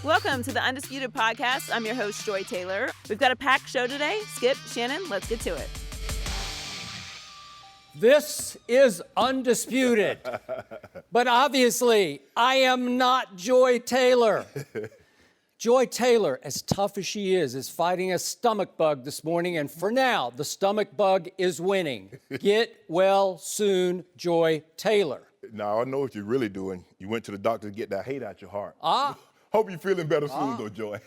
Welcome to the Undisputed Podcast. I'm your host, Joy Taylor. We've got a packed show today. Skip, Shannon, let's get to it. This is Undisputed. But obviously, I am not Joy Taylor. Joy Taylor, as tough as she is fighting a stomach bug this morning, and for now, the stomach bug is winning. Get well soon, Joy Taylor. Now, I know what you're really doing. You went to the doctor to get that hate out your heart. Hope you're feeling better soon, though, Joy.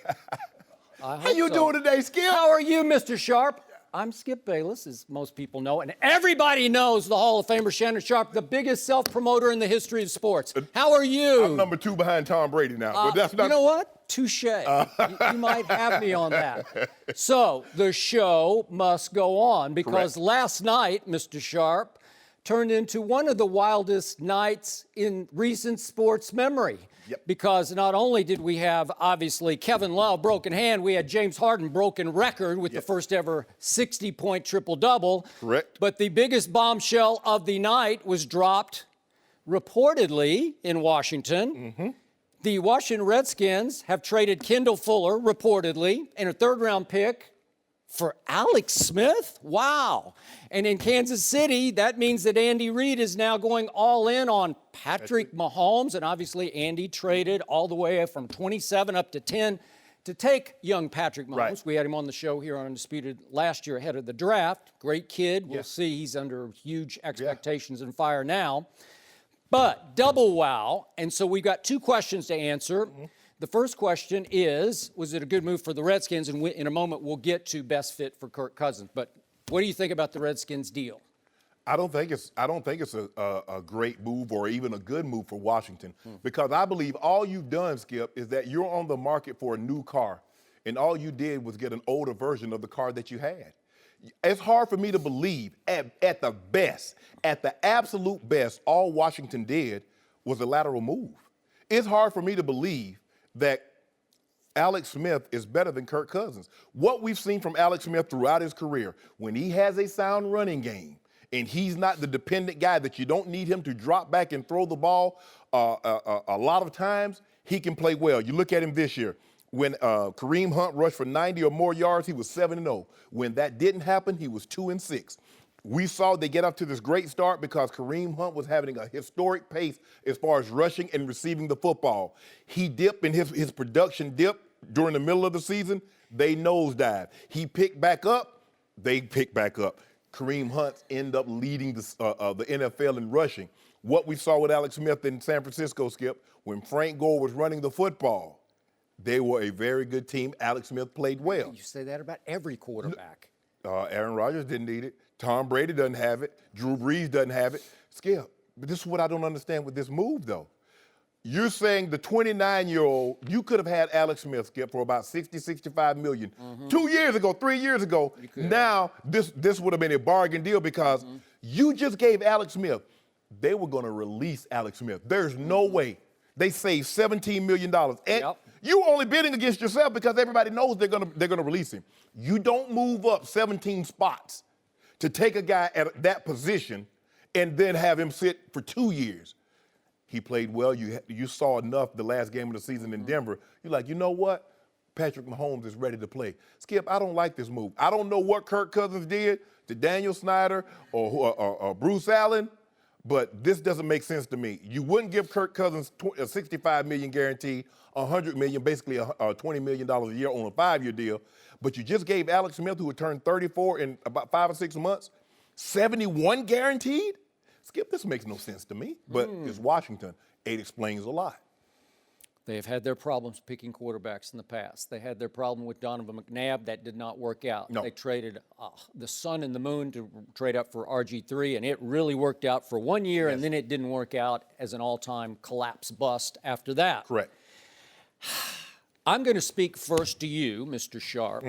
How you doing today, Skip? How are you, Mr. Sharpe? I'm Skip Bayless, as most people know, and everybody knows the Hall of Famer Shannon Sharpe, the biggest self-promoter in the history of sports. How are you? I'm number 2 behind Tom Brady now. But that's not... You know what? Touche. You might have me on that. So the show must go on because Correct. Last night, Mr. Sharpe, turned into one of the wildest nights in recent sports memory. Yep. Because not only did we have, obviously, Kevin Love, broken hand, we had James Harden, broken record with the first ever 60-point triple-double. Correct. But the biggest bombshell of the night was dropped reportedly in Washington. Mm-hmm. The Washington Redskins have traded Kendall Fuller, reportedly, and a third-round pick for Alex Smith? Wow. And in Kansas City, that means that Andy Reid is now going all in on Patrick Mahomes. And obviously, Andy traded all the way from 27 up to 10 to take young Patrick Mahomes. Right. We had him on the show here on Undisputed last year ahead of the draft. Great kid. We'll see. He's under huge expectations and fire now. But double wow. And so we've got 2 questions to answer. Mm-hmm. The first question is, was it a good move for the Redskins? And in a moment, we'll get to best fit for Kirk Cousins. But what do you think about the Redskins deal? I don't think it's a great move or even a good move for Washington because I believe all you've done, Skip, is that you're on the market for a new car, and all you did was get an older version of the car that you had. It's hard for me to believe at the best, at the absolute best, all Washington did was a lateral move. It's hard for me to believe that Alex Smith is better than Kirk Cousins. What we've seen from Alex Smith throughout his career, when he has a sound running game and he's not the dependent guy that you don't need him to drop back and throw the ball a lot of times, he can play well. You look at him this year. When Kareem Hunt rushed for 90 or more yards, he was 7-0. When that didn't happen, he was 2-6. We saw they get up to this great start because Kareem Hunt was having a historic pace as far as rushing and receiving the football. He dipped in his production dip during the middle of the season. They nosedive. He picked back up. They picked back up. Kareem Hunt ended up leading the NFL in rushing. What we saw with Alex Smith in San Francisco, Skip, when Frank Gore was running the football, they were a very good team. Alex Smith played well. You say that about every quarterback. Aaron Rodgers didn't need it. Tom Brady doesn't have it. Drew Brees doesn't have it. Skip, but this is what I don't understand with this move, though. You're saying the 29-year-old, you could have had Alex Smith, Skip, for about $60-65 million. 2 years ago, 3 years ago. Now, this would have been a bargain deal because you just gave Alex Smith. They were going to release Alex Smith. There's no way. They saved $17 million. And you only bidding against yourself because everybody knows they're gonna release him. You don't move up 17 spots to take a guy at that position and then have him sit for 2 years. He played well. You saw enough the last game of the season in Denver. You're like, you know what? Patrick Mahomes is ready to play. Skip, I don't like this move. I don't know what Kirk Cousins did to Daniel Snyder or Bruce Allen, but this doesn't make sense to me. You wouldn't give Kirk Cousins $65 million guaranteed, $100 million, basically $20 million a year on a 5-year deal. But you just gave Alex Smith, who would turn 34 in about 5 or 6 months, $71 guaranteed? Skip, this makes no sense to me. But it's Washington. It explains a lot. They have had their problems picking quarterbacks in the past. They had their problem with Donovan McNabb. That did not work out. No. They traded the sun and the moon to trade up for RG3, and it really worked out for 1 year, and then it didn't work out as an all-time collapse bust after that. Correct. I'm going to speak first to you, Mr. Sharpe,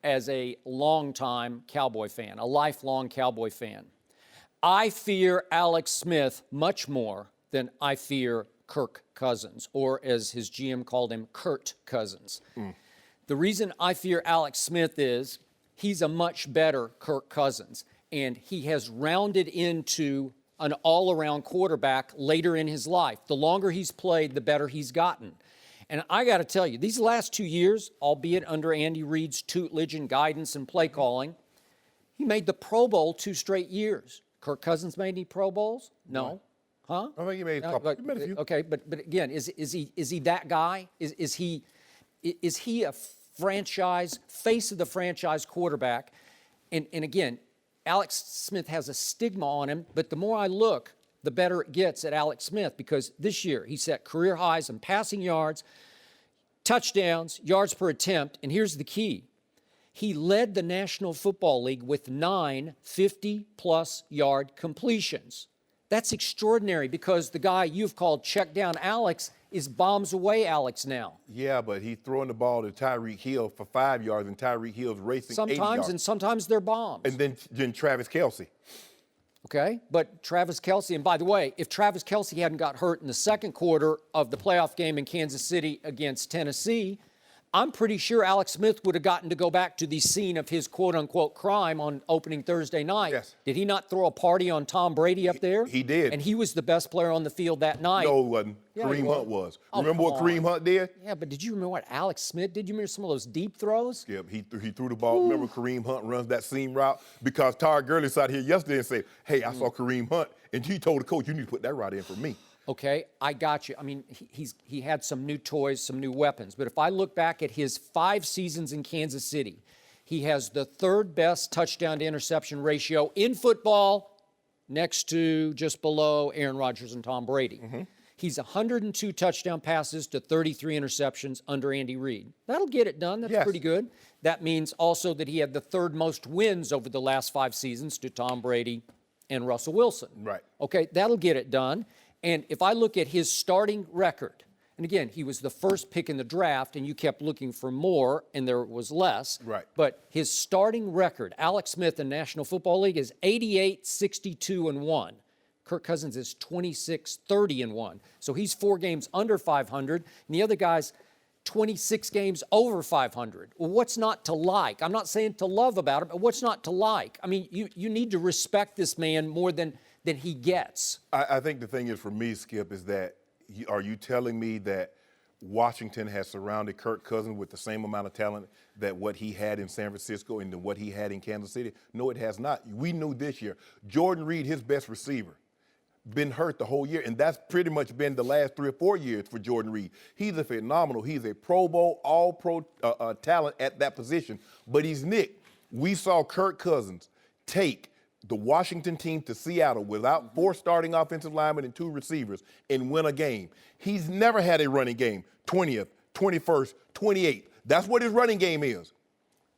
as a longtime Cowboy fan, a lifelong Cowboy fan. I fear Alex Smith much more than I fear Kirk Cousins, or as his GM called him, Kurt Cousins. The reason I fear Alex Smith is he's a much better Kirk Cousins, and he has rounded into an all-around quarterback later in his life. The longer he's played, the better he's gotten. And I got to tell you, these last 2 years, albeit under Andy Reid's tutelage and guidance and play calling, he made the Pro Bowl 2 straight years. Kirk Cousins made any Pro Bowls? No. Huh? I think he made a couple. He made a few. Okay, but again, is he that guy? Is he a franchise face of the franchise quarterback? And again, Alex Smith has a stigma on him, but the more I look, the better it gets at Alex Smith, because this year he set career highs in passing yards, touchdowns, yards per attempt, and here's the key. He led the National Football League with 9 50-plus yard completions. That's extraordinary, because the guy you've called check down Alex is bombs away Alex now. Yeah, but he's throwing the ball to Tyreek Hill for 5 yards, and Tyreek Hill's racing 8 yards. Sometimes, and sometimes they're bombs. And then Travis Kelce. Okay, but Travis Kelce, and by the way, if Travis Kelce hadn't got hurt in the second quarter of the playoff game in Kansas City against Tennessee, I'm pretty sure Alex Smith would have gotten to go back to the scene of his quote-unquote crime on opening Thursday night. Yes. Did he not throw a party on Tom Brady up there? He did. And he was the best player on the field that night. No, he wasn't. Yeah, Kareem he was. Hunt was. Oh, Remember what come Kareem on. Hunt did? Yeah, but did you remember what Alex Smith did? You remember some of those deep throws? Yeah, he threw the ball. Remember Kareem Hunt runs that seam route? Because Todd Gurley sat here yesterday and said, hey, I saw Kareem Hunt. And he told the coach, you need to put that route in for me. Okay, I got you. I mean, he had some new toys, some new weapons. But if I look back at his 5 seasons in Kansas City, he has the 3rd best touchdown to interception ratio in football, next to just below Aaron Rodgers and Tom Brady. He's 102 touchdown passes to 33 interceptions under Andy Reid. That'll get it done. That's pretty good. That means also that he had the 3rd most wins over the last 5 seasons to Tom Brady and Russell Wilson. Right. Okay, that'll get it done. And if I look at his starting record, and again, he was the first pick in the draft, and you kept looking for more, and there was less. Right. But his starting record, Alex Smith in National Football League, is 88, 62, and 1. Kirk Cousins is 26, 30, and 1. So he's 4 games under 500, and the other guy's 26 games over 500. Well, what's not to like? I'm not saying to love about it, but what's not to like? I mean, you need to respect this man more than he gets. I think the thing is for me, Skip, is that are you telling me that Washington has surrounded Kirk Cousins with the same amount of talent that what he had in San Francisco and what he had in Kansas City? No, it has not. We knew this year. Jordan Reed, his best receiver, been hurt the whole year, and that's pretty much been the last 3 or 4 years for Jordan Reed. He's a phenomenal. He's a Pro Bowl, all-pro talent at that position, but he's nicked. We saw Kirk Cousins take the Washington team to Seattle without 4 starting offensive linemen and 2 receivers and win a game. He's never had a running game, 20th, 21st, 28th. That's what his running game is.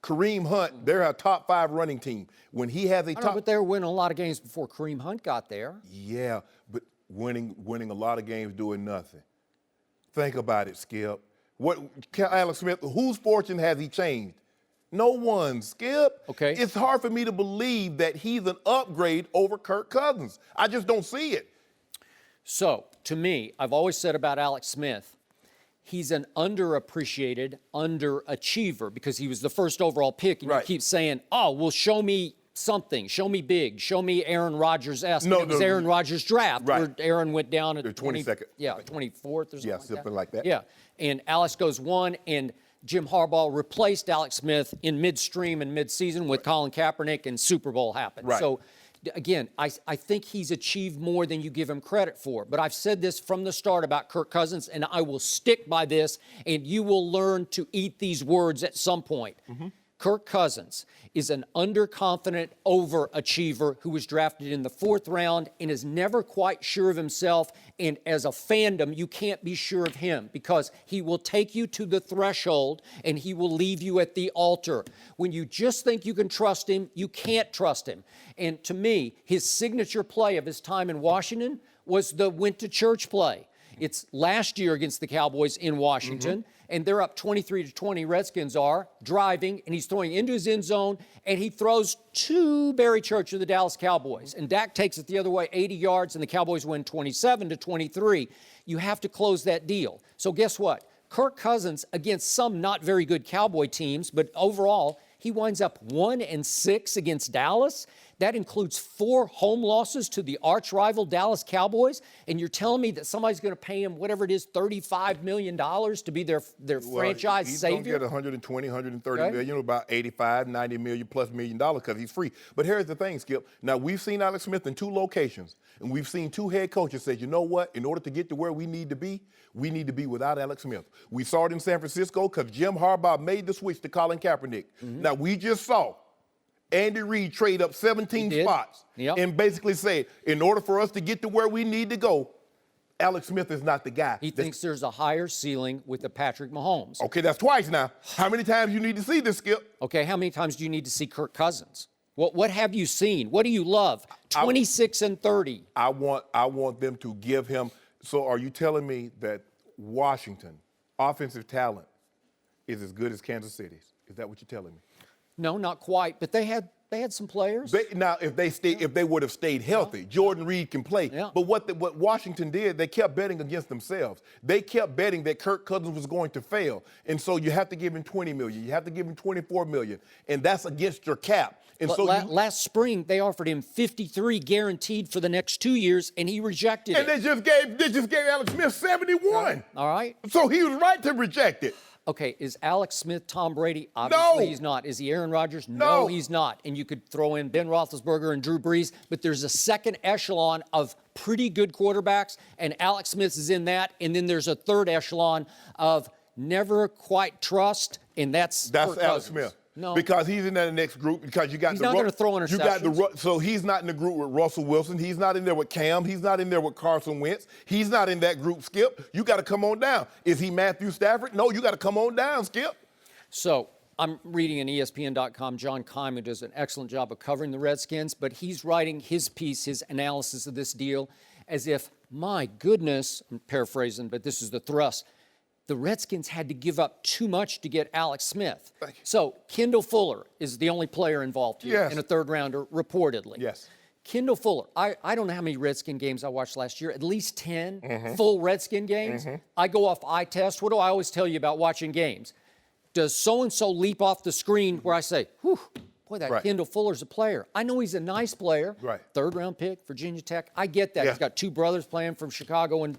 Kareem Hunt, they're a top 5 running team. When he has a top, but they were winning a lot of games before Kareem Hunt got there. Yeah, but winning a lot of games doing nothing. Think about it, Skip. What Alex Smith, whose fortune has he changed? No one, Skip. Okay. It's hard for me to believe that he's an upgrade over Kirk Cousins. I just don't see it. So, to me, I've always said about Alex Smith, he's an underappreciated underachiever because he was the first overall pick, and you keep saying, oh, well, show me something, show me big, show me Aaron Rodgers-esque. No, it was Aaron Rodgers' draft where Aaron went down at 22nd. Yeah, 24th or something something like that. Yeah, and Alex goes 1, and Jim Harbaugh replaced Alex Smith in midstream and midseason with Colin Kaepernick, and Super Bowl happened. Right. So, again, I think he's achieved more than you give him credit for. But I've said this from the start about Kirk Cousins, and I will stick by this, and you will learn to eat these words at some point. Kirk Cousins is an underconfident overachiever who was drafted in the 4th round and is never quite sure of himself. And as a fandom, you can't be sure of him because he will take you to the threshold and he will leave you at the altar. When you just think you can trust him, you can't trust him. And to me, his signature play of his time in Washington was the went to church play. It's last year against the Cowboys in Washington, and they're up 23-20, Redskins are, driving, and he's throwing into his end zone, and he throws to Barry Church of the Dallas Cowboys. And Dak takes it the other way, 80 yards, and the Cowboys win 27-23. You have to close that deal. So guess what? Kirk Cousins, against some not very good Cowboy teams, but overall, he winds up 1-6 against Dallas. That includes 4 home losses to the arch rival Dallas Cowboys. And you're telling me that somebody's going to pay him whatever it is, $35 million to be their franchise savior? He's going to get 120, 130 million, about 85, 90 million plus $1 million because he's free. But here's the thing, Skip. Now, we've seen Alex Smith in 2 locations, and we've seen 2 head coaches say, you know what? In order to get to where we need to be without Alex Smith. We saw it in San Francisco because Jim Harbaugh made the switch to Colin Kaepernick. Now, we just saw Andy Reid trade up 17 spots and basically say, in order for us to get to where we need to go, Alex Smith is not the guy. He thinks there's a higher ceiling with the Patrick Mahomes. Okay, that's twice now. How many times you need to see this, Skip? Okay, how many times do you need to see Kirk Cousins? What have you seen? What do you love? 26 and 30. I want them to give him. So are you telling me that Washington offensive talent is as good as Kansas City's? Is that what you're telling me? No, not quite, but they had some players. Now, if they would have stayed healthy, Jordan Reed can play. Yeah. But what Washington did, they kept betting against themselves. They kept betting that Kirk Cousins was going to fail, and so you have to give him $20 million. You have to give him $24 million, and that's against your cap. And but so last spring they offered him $53 guaranteed for the next 2 years, and he rejected it. And they just gave Alex Smith 71. All right. So he was right to reject it. Okay, is Alex Smith Tom Brady? Obviously he's not. Is he Aaron Rodgers? No, he's not. And you could throw in Ben Roethlisberger and Drew Brees, but there's a second echelon of pretty good quarterbacks, and Alex Smith is in that. And then there's a third echelon of never quite trust, and that's Alex Smith. No, because he's in that next group. Because you got he's not going to throw interceptions. So he's not in the group with Russell Wilson. He's not in there with Cam. He's not in there with Carson Wentz. He's not in that group, Skip. You got to come on down. Is he Matthew Stafford? No, you got to come on down, Skip. So I'm reading on ESPN.com. John Kyman does an excellent job of covering the Redskins, but he's writing his piece, his analysis of this deal, as if, my goodness, I'm paraphrasing, but this is the thrust. The Redskins had to give up too much to get Alex Smith. So Kendall Fuller is the only player involved here in a third-rounder, reportedly. Yes. Kendall Fuller, I don't know how many Redskin games I watched last year, at least 10 full Redskin games. I go off eye test. What do I always tell you about watching games? Does so-and-so leap off the screen where I say, whew, boy, that Kendall Fuller's a player. I know he's a nice player. Right. Third-round pick, Virginia Tech. I get that. He's got 2 brothers playing from Chicago and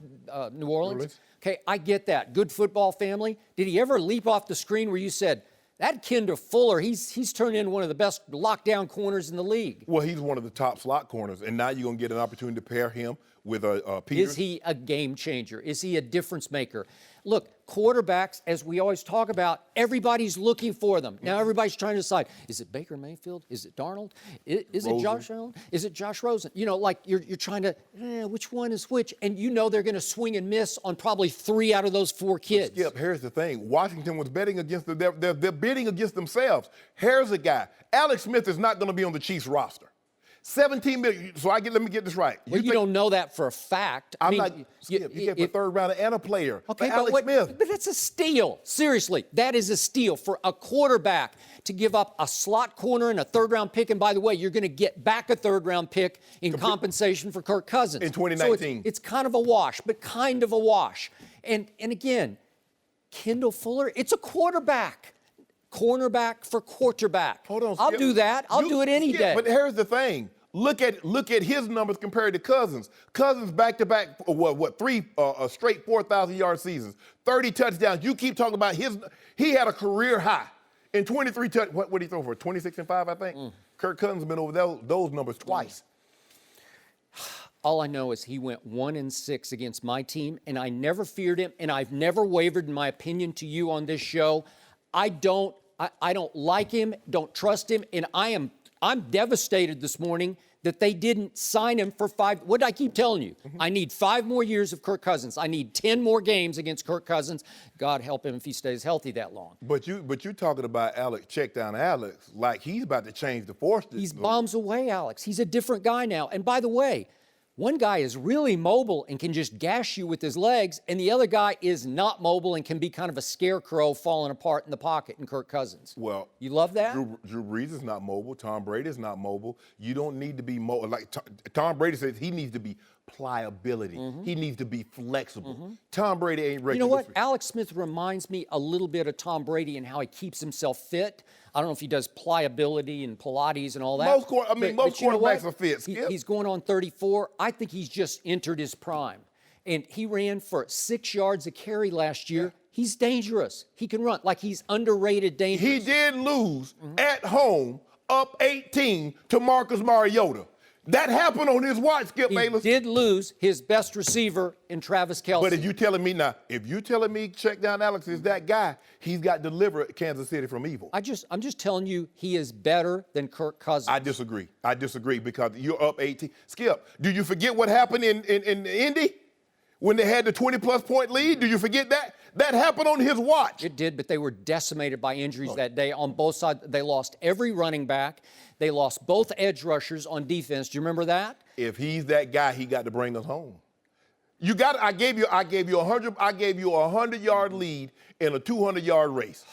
New Orleans. Okay, I get that. Good football family. Did he ever leap off the screen where you said, that Kendall Fuller, he's turned into one of the best lockdown corners in the league? Well, he's one of the top slot corners, and now you're going to get an opportunity to pair him with Peters. Is he a game changer? Is he a difference maker? Look, quarterbacks, as we always talk about, everybody's looking for them. Now everybody's trying to decide, is it Baker Mayfield? Is it Darnold? Is it Josh Allen? Is it Josh Rosen? You know, like you're trying to, which one is which? And you know they're going to swing and miss on probably 3 out of those 4 kids. Skip, here's the thing. Washington was betting against they're bidding against themselves. Here's a guy. Alex Smith is not going to be on the Chiefs roster. 17 million. So let me get this right. Well, you don't know that for a fact. You get a third rounder and a player. Okay, but Alex Smith. But that's a steal. Seriously, that is a steal for a quarterback to give up a slot corner and a third-round pick. And by the way, you're going to get back a third-round pick in compensation for Kirk Cousins in 2019. So it's kind of a wash, but kind of a wash. And again, Kendall Fuller, it's a quarterback. Cornerback for quarterback. Hold on, Skip. I'll do that. I'll do it any day. But here's the thing. Look at his numbers compared to Cousins. Cousins back-to-back, three straight 4,000-yard seasons, 30 touchdowns. You keep talking about he had a career high in 23 touchdowns. What did he throw for? 26 and 5, I think. Kirk Cousins has been over those numbers twice. All I know is he went 1-6 against my team, and I never feared him, and I've never wavered in my opinion to you on this show. I don't like him, don't trust him, and I'm devastated this morning that they didn't sign him for 5. What did I keep telling you? I need 5 more years of Kirk Cousins. I need 10 more games against Kirk Cousins. God help him if he stays healthy that long. But you're talking about Alex, check down Alex, like he's about to change the force. He's bombs away, Alex. He's a different guy now. And by the way, one guy is really mobile and can just gash you with his legs, and the other guy is not mobile and can be kind of a scarecrow falling apart in the pocket in Kirk Cousins. Well, you love that? Drew Brees is not mobile. Tom Brady is not mobile. You don't need to be mobile. Like Tom Brady says, he needs to be pliability. He needs to be flexible. Tom Brady ain't ready. You know what? Alex Smith reminds me a little bit of Tom Brady and how he keeps himself fit. I don't know if he does pliability and Pilates and all that. Most quarterbacks are fit, Skip. He's going on 34. I think he's just entered his prime. And he ran for 6 yards a carry last year. Yeah. He's dangerous. He can run. Like, he's underrated dangerous. He did lose at home up 18 to Marcus Mariota. That happened on his watch, Skip Bayless. He did lose his best receiver in Travis Kelce. But if you're telling me check down Alex is that guy, he's got delivered Kansas City from evil. I'm just telling you, he is better than Kirk Cousins. I disagree because you're up 18. Skip, do you forget what happened in Indy when they had the 20-plus point lead? Do you forget that? That happened on his watch. It did, but they were decimated by injuries that day on both sides. They lost every running back. They lost both edge rushers on defense. Do you remember that? If he's that guy, he got to bring us home. I gave you a 100-yard lead in a 200-yard race.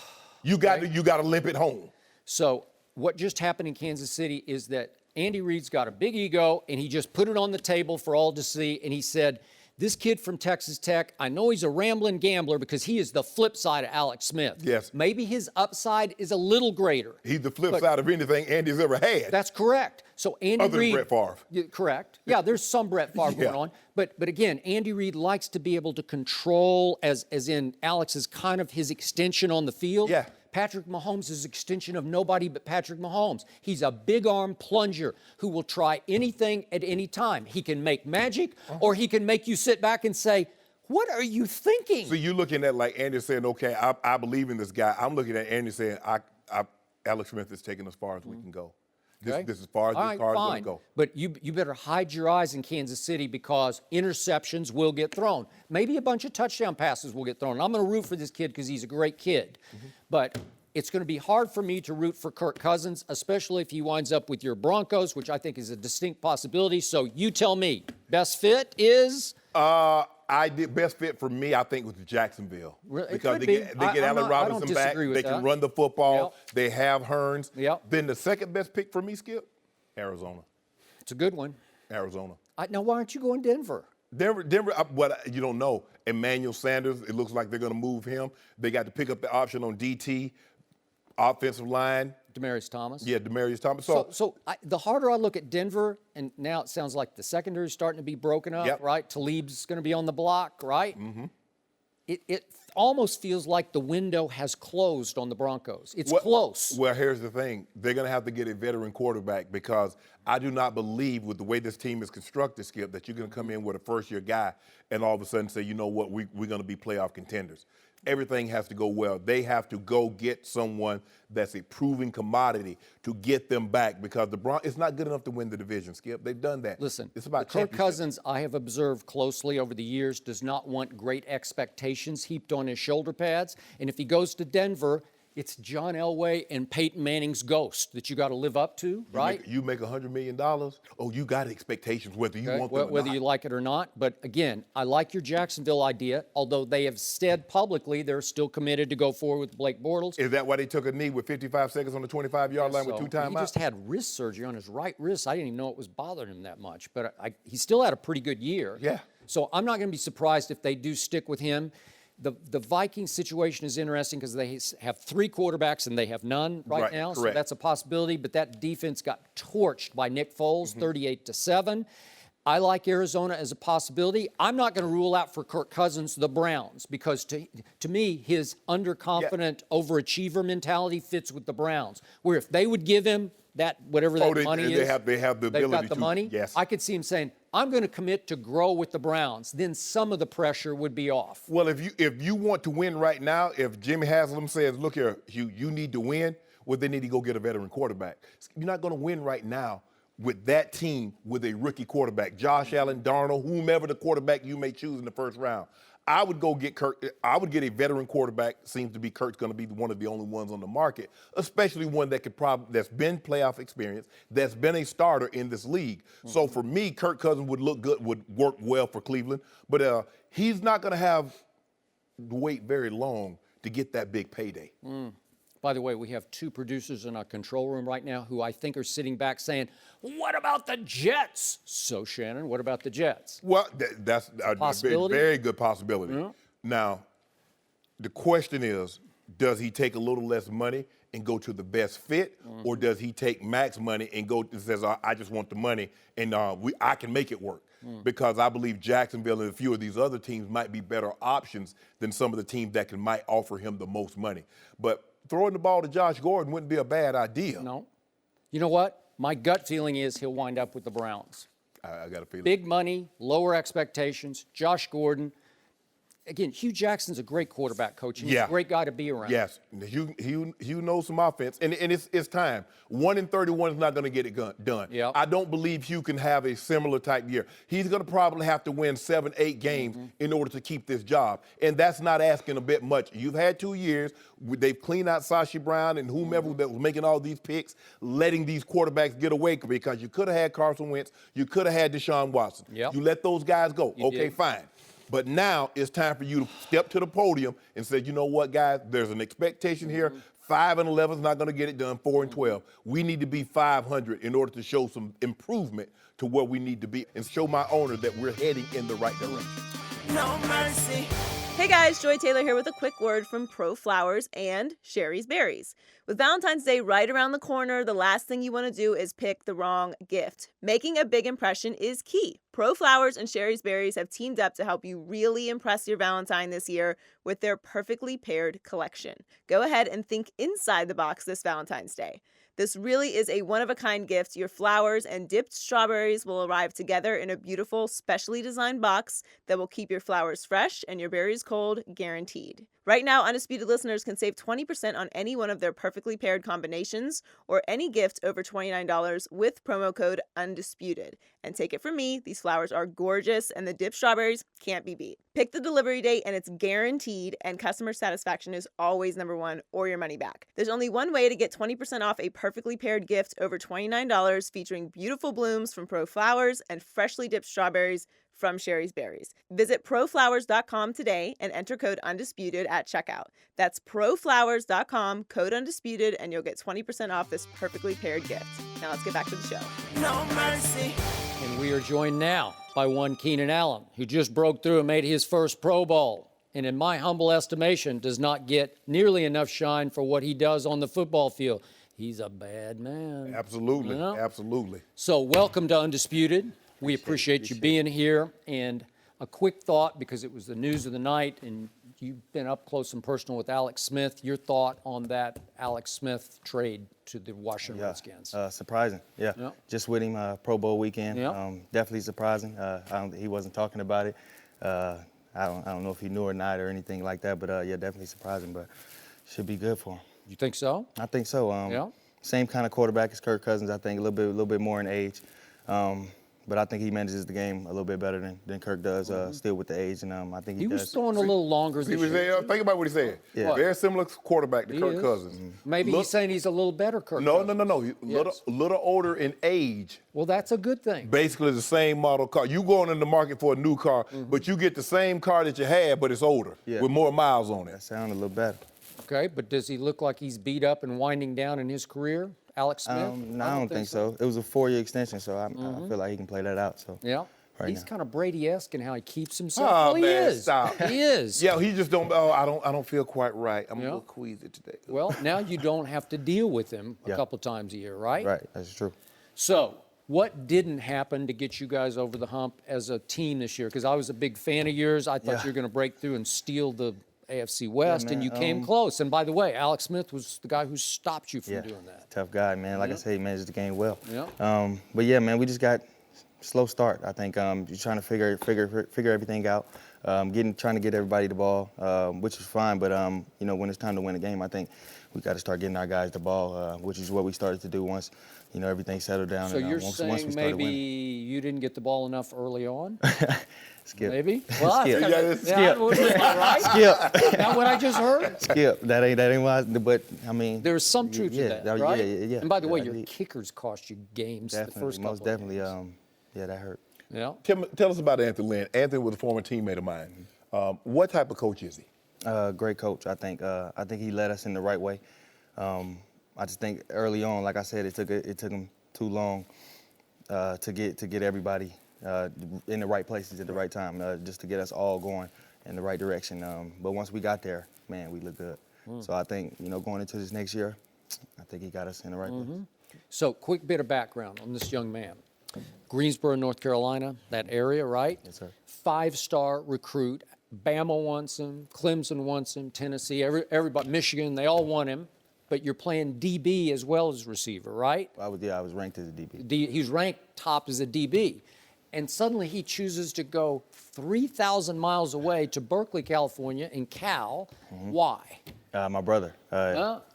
You got to limp it home. So what just happened in Kansas City is that Andy Reid's got a big ego, and he just put it on the table for all to see, and he said, this kid from Texas Tech, I know he's a rambling gambler because he is the flip side of Alex Smith. Yes. Maybe his upside is a little greater. He's the flip side of anything Andy's ever had. That's correct. So Andy Other Reid, than Brett Favre. Correct. Yeah, there's some Brett Favre going on. But again, Andy Reid likes to be able to control, as in Alex is kind of his extension on the field. Yeah. Patrick Mahomes is an extension of nobody but Patrick Mahomes. He's a big-arm plunger who will try anything at any time. He can make magic, or he can make you sit back and say, what are you thinking? So you're looking at like Andy saying, okay, I believe in this guy. I'm looking at Andy saying, Alex Smith is taking as far as we can go. This is as far as this car is going to go. But you better hide your eyes in Kansas City because interceptions will get thrown. Maybe a bunch of touchdown passes will get thrown. I'm going to root for this kid because he's a great kid. But it's going to be hard for me to root for Kirk Cousins, especially if he winds up with your Broncos, which I think is a distinct possibility. So you tell me, best fit is? Best fit for me, I think, was Jacksonville. Really? Because they get Allen Robinson back. They can run the football. Yep. They have Hearns. Yep. Then the second best pick for me, Skip, Arizona. It's a good one. Arizona. Now, why aren't you going Denver? Denver, what you don't know, Emmanuel Sanders, it looks like they're going to move him. They got to pick up the option on DT, offensive line. Demaryius Thomas. Yeah, Demaryius Thomas. So the harder I look at Denver, and now it sounds like the secondary is starting to be broken up, right? Talib's going to be on the block, right? It almost feels like the window has closed on the Broncos. It's close. Well, here's the thing. They're going to have to get a veteran quarterback because I do not believe with the way this team is constructed, Skip, that you're going to come in with a first-year guy and all of a sudden say, you know what, we're going to be playoff contenders. Everything has to go well. They have to go get someone that's a proven commodity to get them back because it's not good enough to win the division, Skip. They've done that. Listen, it's about Kirk Cousins, I have observed closely over the years, does not want great expectations heaped on his shoulder pads. And if he goes to Denver, it's John Elway and Peyton Manning's ghost that you got to live up to, right? You make $100 million. Oh, you got expectations whether you want them or whether not. you like it or not. But again, I like your Jacksonville idea, although they have said publicly they're still committed to go forward with Blake Bortles. Is that why they took a knee with 55 seconds on the 25-yard line with 2 timeouts? He just had wrist surgery on his right wrist. I didn't even know it was bothering him that much. But he still had a pretty good year. Yeah. So I'm not going to be surprised if they do stick with him. The Vikings situation is interesting because they have 3 quarterbacks and they have none right now. Correct. So that's a possibility. But that defense got torched by Nick Foles, 38-7. I like Arizona as a possibility. I'm not going to rule out for Kirk Cousins the Browns because to me, his underconfident overachiever mentality fits with the Browns, where if they would give him that whatever that money is, they have the ability they've got the to, money. Yes. I could see him saying, I'm going to commit to grow with the Browns. Then some of the pressure would be off. Well, if you want to win right now, if Jimmy Haslam says, look here, you need to win, well, they need to go get a veteran quarterback. You're not going to win right now with that team with a rookie quarterback, Josh Allen, Darnold, whomever the quarterback you may choose in the first round. I would go get Kirk. I would get a veteran quarterback. Seems to be Kirk's going to be one of the only ones on the market, especially one that that's been playoff experience, that's been a starter in this league. So for me, Kirk Cousins would look good, would work well for Cleveland, but he's not going to have to wait very long to get that big payday. By the way, we have two producers in our control room right now who I think are sitting back saying, what about the Jets? So, Shannon, what about the Jets? Well, that's a Possibility? very good possibility. Yeah. Now, the question is, does he take a little less money and go to the best fit, or does he take max money and go and says, I just want the money and I can make it work? Because I believe Jacksonville and a few of these other teams might be better options than some of the teams that might offer him the most money. But throwing the ball to Josh Gordon wouldn't be a bad idea. No. You know what? My gut feeling is he'll wind up with the Browns. I got a feeling. Big money, lower expectations. Josh Gordon. Again, Hugh Jackson's a great quarterback coach. He's a great guy to be around. Yes, Hugh knows some offense, and it's time. 1-31 is not going to get it done. Yep. I don't believe Hugh can have a similar type year. He's going to probably have to win 7-8 games in order to keep this job, and that's not asking a bit much. You've had 2 years. They've cleaned out Sashi Brown and whomever that was making all these picks, letting these quarterbacks get away because you could have had Carson Wentz, you could have had Deshaun Watson. Yep. You let those guys go. You okay, did. fine. But now it's time for you to step to the podium and say, you know what, guys, there's an expectation here. 5-11 is not going to get it done. 4-12. We need to be 500 in order to show some improvement to where we need to be and show my owner that we're heading in the right direction. No mercy. Hey guys, Joy Taylor here with a quick word from Pro Flowers and Sherry's Berries. With Valentine's Day right around the corner, the last thing you want to do is pick the wrong gift. Making a big impression is key. Pro Flowers and Sherry's Berries have teamed up to help you really impress your Valentine this year with their perfectly paired collection. Go ahead and think inside the box this Valentine's Day. This really is a one-of-a-kind gift. Your flowers and dipped strawberries will arrive together in a beautiful, specially designed box that will keep your flowers fresh and your berries cold, guaranteed. Right now, Undisputed listeners can save 20% on any one of their perfectly paired combinations or any gift over $29 with promo code UNDISPUTED. And take it from me, these flowers are gorgeous and the dipped strawberries can't be beat. Pick the delivery date and it's guaranteed, and customer satisfaction is always number one or your money back. There's only one way to get 20% off a perfectly paired gift over $29 featuring beautiful blooms from Pro Flowers and freshly dipped strawberries from Sherry's Berries. Visit proflowers.com today and enter code UNDISPUTED at checkout. That's proflowers.com, code UNDISPUTED, and you'll get 20% off this perfectly paired gift. Now let's get back to the show. No mercy. And we are joined now by one Keenan Allen, who just broke through and made his first Pro Bowl. And in my humble estimation, does not get nearly enough shine for what he does on the football field. He's a bad man. Absolutely, You know? absolutely. So welcome to Undisputed. We appreciate you being here. And a quick thought, because it was the news of the night, and you've been up close and personal with Alex Smith. Your thought on that Alex Smith trade to the Washington Redskins? Surprising, yeah. Yep. Just with him Pro Bowl weekend, Yep. definitely surprising. He wasn't talking about it. I don't know if he knew or not or anything like that, but yeah, definitely surprising. But should be good for him. You think so? I think so. Yeah. Same kind of quarterback as Kirk Cousins. I think a little bit more in age. But I think he manages the game a little bit better than Kirk does, still with the age, and I think he does. He was throwing a little longer He this was year. think about what he said. Yeah. Very similar quarterback to He Kirk is. Cousins. Maybe he's saying he's a little better, Kirk No. Cousins. Yes. Little older in age. Well, that's a good thing. Basically the same model car. You going in the market for a new car, but you get the same car that you had, but it's older with more miles on That it. sounded a little better. Okay, but does he look like he's beat up and winding down in his career, Alex Smith? No, I don't think so. It was a 4-year extension, so I feel like he can play that out. So Yeah. Right He's now. kind of Brady-esque in how he keeps himself. Oh, Well, he man, is. stop. He is. Yeah, he just don't. Oh, I don't feel quite right. I'm a Yeah. little queasy today. Well, now you don't have to deal with him a Yeah. couple times a year, right? Right, that's true. So, what didn't happen to get you guys over the hump as a team this year? Because I was a big fan of yours. I thought Yeah. you were going to break through and steal the AFC West, and man, you came close. And by the way, Alex Smith was the guy who stopped you from Yeah, doing that. tough guy, man. Like I Yeah. said, he managed the game well. Yeah. But yeah, man, we just got slow start. I think you're trying to figure everything out, trying to get everybody the ball, which is fine. But when it's time to win a game, I think we got to start getting our guys the ball, which is what we started to do once everything settled down. So and, you're once saying we started maybe winning. you didn't get the ball enough early on? Skip. Maybe? Well, Skip. that's kinda, Skip. yeah, am I right? Skip. Is that what I just heard? Skip. That ain't why. But I mean, There's some truth yeah, to that, right? Yeah. And by the way, Yeah, your I did. kickers cost you games the Definitely, first couple most of definitely. games. Yeah, that hurt. Yeah. Tell us about Anthony Lynn. Anthony was a former teammate of mine. What type of coach is he? Great coach, I think. I think he led us in the right way. I just think early on, like I said, it took him too long to get everybody in the right places at the right time, just to get us all going in the right direction. But once we got there, man, we looked good. So I think, going into this next year, I think he got us in the right place. So, quick bit of background on this young man. Greensboro, North Carolina, that area, right? Yes, sir. 5-star recruit. Bama wants him, Clemson wants him, Tennessee, everybody, Michigan, they all want him. But you're playing DB as well as receiver, right? I was ranked as a DB. He's ranked top as a DB. And suddenly he chooses to go 3,000 miles away to Berkeley, California, in Cal. Why? My brother,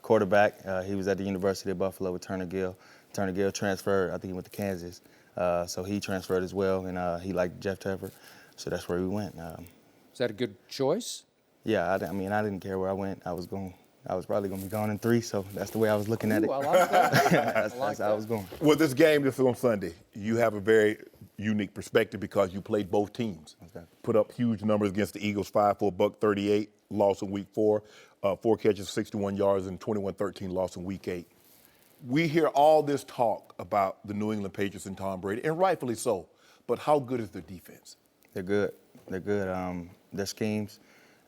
quarterback. He was at the University of Buffalo with Turner Gill. Turner Gill transferred. I think he went to Kansas. So he transferred as well, and he liked Jeff Tepper. So that's where we went. Is that a good choice? Yeah, I didn't care where I went. I was probably going to be gone in 3, so that's the way I was looking at it. Ooh, I like that. That's how I was going. Well, this game this is on Sunday. You have a very unique perspective because you played both teams. Okay. Put up huge numbers against the Eagles, 5 for $138, loss in week 4, 4 catches, 61 yards, and 21-13 loss in week 8. We hear all this talk about the New England Patriots and Tom Brady, and rightfully so. But how good is their defense? They're good. They're good. Their schemes,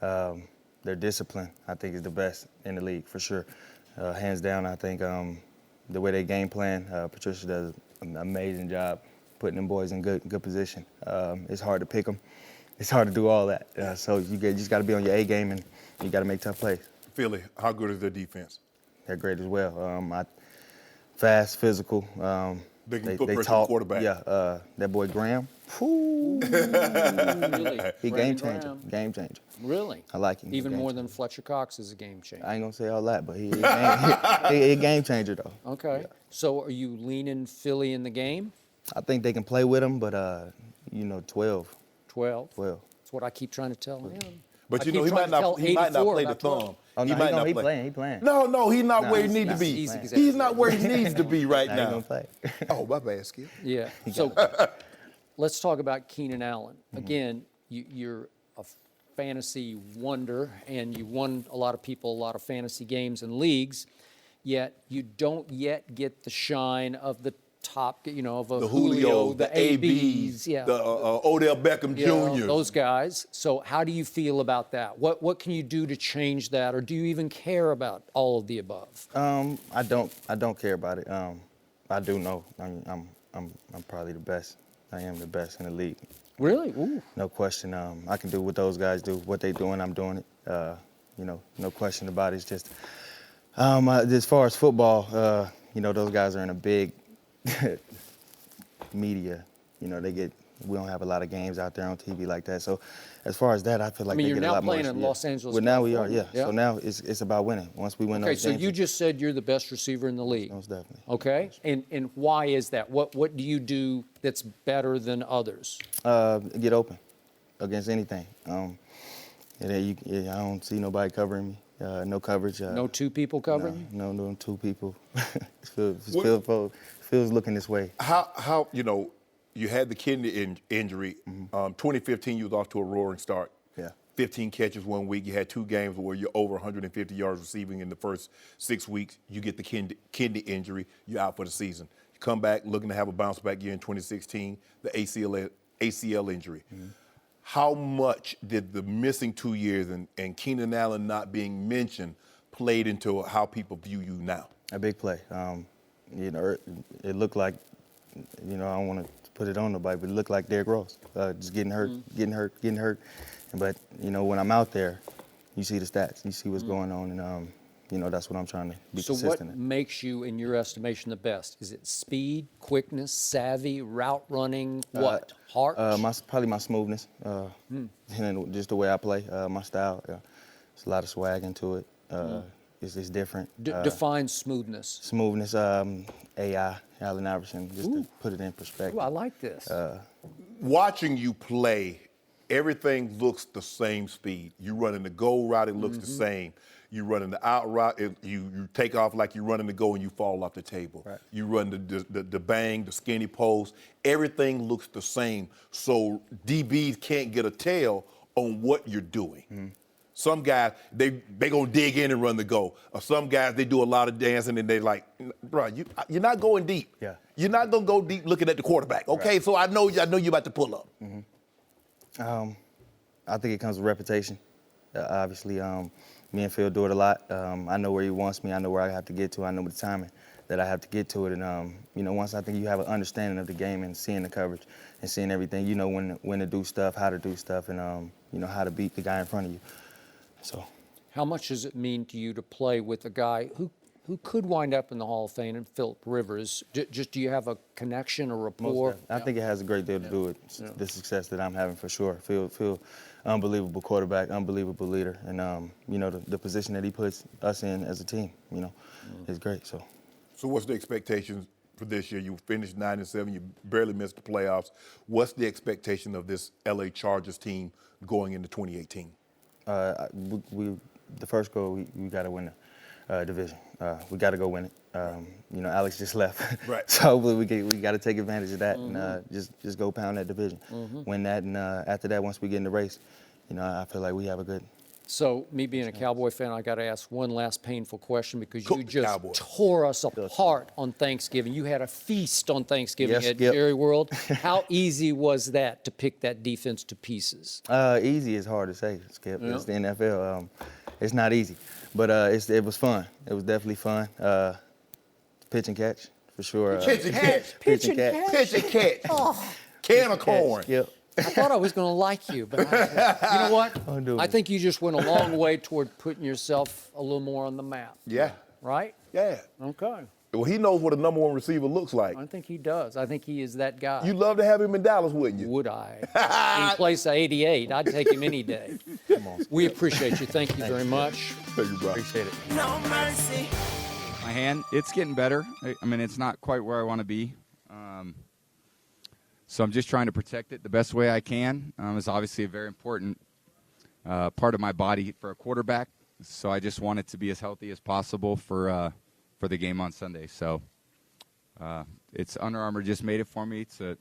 their discipline, I think, is the best in the league for sure. Hands down, I think the way they game plan, Patricia does an amazing job putting them boys in good position. It's hard to pick them. It's hard to do all that. So you just got to be on your A game, and you got to make tough plays. Philly, how good is their defense? They're great as well. Fast, physical. They can put pressure on the talk. quarterback. Yeah, that boy Graham. Whoo. Really? He Brandon game changer. Graham? Game changer. Really? I like him. Even Game more changer. than Fletcher Cox is a game changer. I ain't gonna say all that, but he a game changer though. Okay. Yeah. So are you leaning Philly in the game? I think they can play with him, but 12. 12? 12. That's what I keep trying to tell him. But I he keep trying might to tell not play 84 the about 12. thumb. Oh, no, might not he play. playing. He playing. No, he's not where he needs to be. easy. He's not where he needs to be right Nah, he now. gonna play. Oh, my bad, Skip. Yeah. So let's talk about Keenan Allen. Again, you're a fantasy wonder, and you won a lot of people a lot of fantasy games and leagues, yet you don't yet get the shine of the top, of a The Julio, the ABs, the Odell Beckham Jr. those guys. So how do you feel about that? What can you do to change that, or do you even care about all of the above? I don't care about it. I do know. I'm probably the best. I am the best in the league. Really? Ooh. No question. I can do what those guys do. What they doing, I'm doing it. No question about it. It's just as far as football, those guys are in a big media. We don't have a lot of games out there on TV like that. So as far as that, I feel like they you're get a now lot more. playing in Los Angeles, Well, now we are, California. yeah. So now it's about winning. Once we win Okay, those so games. you just said you're the best receiver in the league. Most definitely. Okay, and why is that? What do you do that's better than others? Get open against anything. I don't see nobody covering me. No coverage. No two people covering you? No 2 people. Feels looking this way. How you had the kidney injury. 2015, you was off to a roaring start. Yeah. 15 catches 1 week. You had 2 games where you're over 150 yards receiving in the first 6 weeks. You get the kidney injury. You're out for the season. You come back looking to have a bounce back year in 2016. The ACL injury. Mm-hmm. How much did the missing 2 years and Keenan Allen not being mentioned played into how people view you now? A big play. It looked like, I don't want to put it on nobody, but it looked like Derrick Rose, just getting hurt, getting hurt. But, when I'm out there, you see the stats, you see what's going on, and, that's what I'm trying to be consistent So what in. makes you, in your estimation, the best? Is it speed, quickness, savvy, route running, what? Heart? Probably my smoothness, and just the way I play, my style. There's a lot of swag into it. It's different. Define smoothness. Smoothness, AI, Allen Iverson, just to put it in perspective. Ooh, I like this. Watching you play, everything looks the same speed. You running the go route, it looks the same. You running the out route, you take off like you're running the go and you fall off the table. Right. You run the bang, the skinny post. Everything looks the same. So DBs can't get a tell on what you're doing. Some guys, they gonna dig in and run the goal. Or some guys, they do a lot of dancing and they like, bro, you're not going deep. Yeah. You're not gonna go deep looking at the quarterback. Okay, Right. so I know you're about to pull up. I think it comes with reputation. Obviously, me and Phil do it a lot. I know where he wants me. I know where I have to get to. I know the timing that I have to get to it. And, once I think you have an understanding of the game and seeing the coverage and seeing everything, you know when to do stuff, how to do stuff, and, how to beat the guy in front of you. So, How much does it mean to you to play with a guy who could wind up in the Hall of Fame, and Philip Rivers? Just do you have a connection or rapport? I think it has a great deal to do with the success that I'm having for sure. Phil, unbelievable quarterback, unbelievable leader, and the position that he puts us in as a team, is great. So what's the expectations for this year? You finished 9-7. You barely missed the playoffs. What's the expectation of this LA Chargers team going into 2018? The first goal, we got to win the division. We got to go win it. Alex just left, Right. so hopefully we got to take advantage of that and just go pound that division, win that, and after that, once we get in the race, I feel like we have a good. So, me being a Cowboy fan, I got to ask one last painful question, because you just Cowboy. tore us apart on Thanksgiving. You had a feast on Thanksgiving Yes, at yep. Jerry World. How easy was that to pick that defense to pieces? Easy is hard to say, Skip. Yeah. It's the NFL. It's not easy, but it was fun. It was definitely fun. Pitch and catch, for sure. Pitch and catch. Pitch and catch. Pitch and catch. Can of corn. Yep. I thought I was going to like you, but you know what? I'll do it. I think you just went a long way toward putting yourself a little more on the map. Yeah. Right? Yeah. Okay. Well, he knows what a number one receiver looks like. I think he does. I think he is that guy. You'd love to have him in Dallas, wouldn't you? Would I? In place of 88, I'd take him any day. Come on. We appreciate you. Thank you very much. Thank you, bro. Appreciate it. No mercy. My hand, it's getting better. I mean, it's not quite where I want to be. So I'm just trying to protect it the best way I can. It's obviously a very important part of my body for a quarterback. So I just want it to be as healthy as possible for the game on Sunday. So it's Under Armour just made it for me. It's a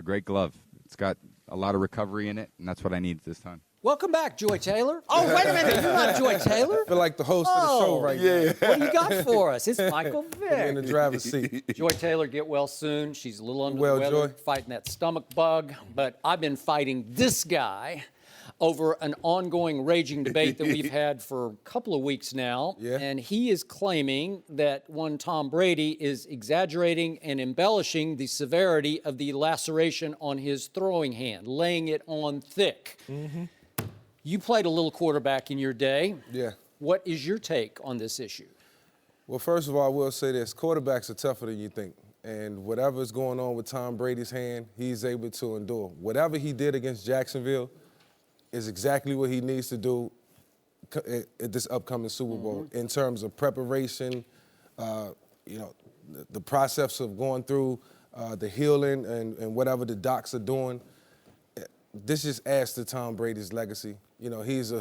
great glove. It's got a lot of recovery in it, and that's what I need this time. Welcome back, Joy Taylor. Oh, wait a minute. You're not Joy Taylor. I feel like the host of the show right now. What do you got for us? It's Michael In the Vick. driver's seat. Joy Taylor, get well soon. She's a little under Well, the weather, Joy. fighting that stomach bug. But I've been fighting this guy over an ongoing raging debate that we've had for a couple of weeks now. Yeah. And he is claiming that one Tom Brady is exaggerating and embellishing the severity of the laceration on his throwing hand, laying it on thick. You played a little quarterback in your day. Yeah. What is your take on this issue? Well, first of all, I will say this. Quarterbacks are tougher than you think. And whatever's going on with Tom Brady's hand, he's able to endure. Whatever he did against Jacksonville is exactly what he needs to do at this upcoming Super Bowl in terms of preparation, the process of going through the healing and whatever the docs are doing. This just adds to Tom Brady's legacy. He's just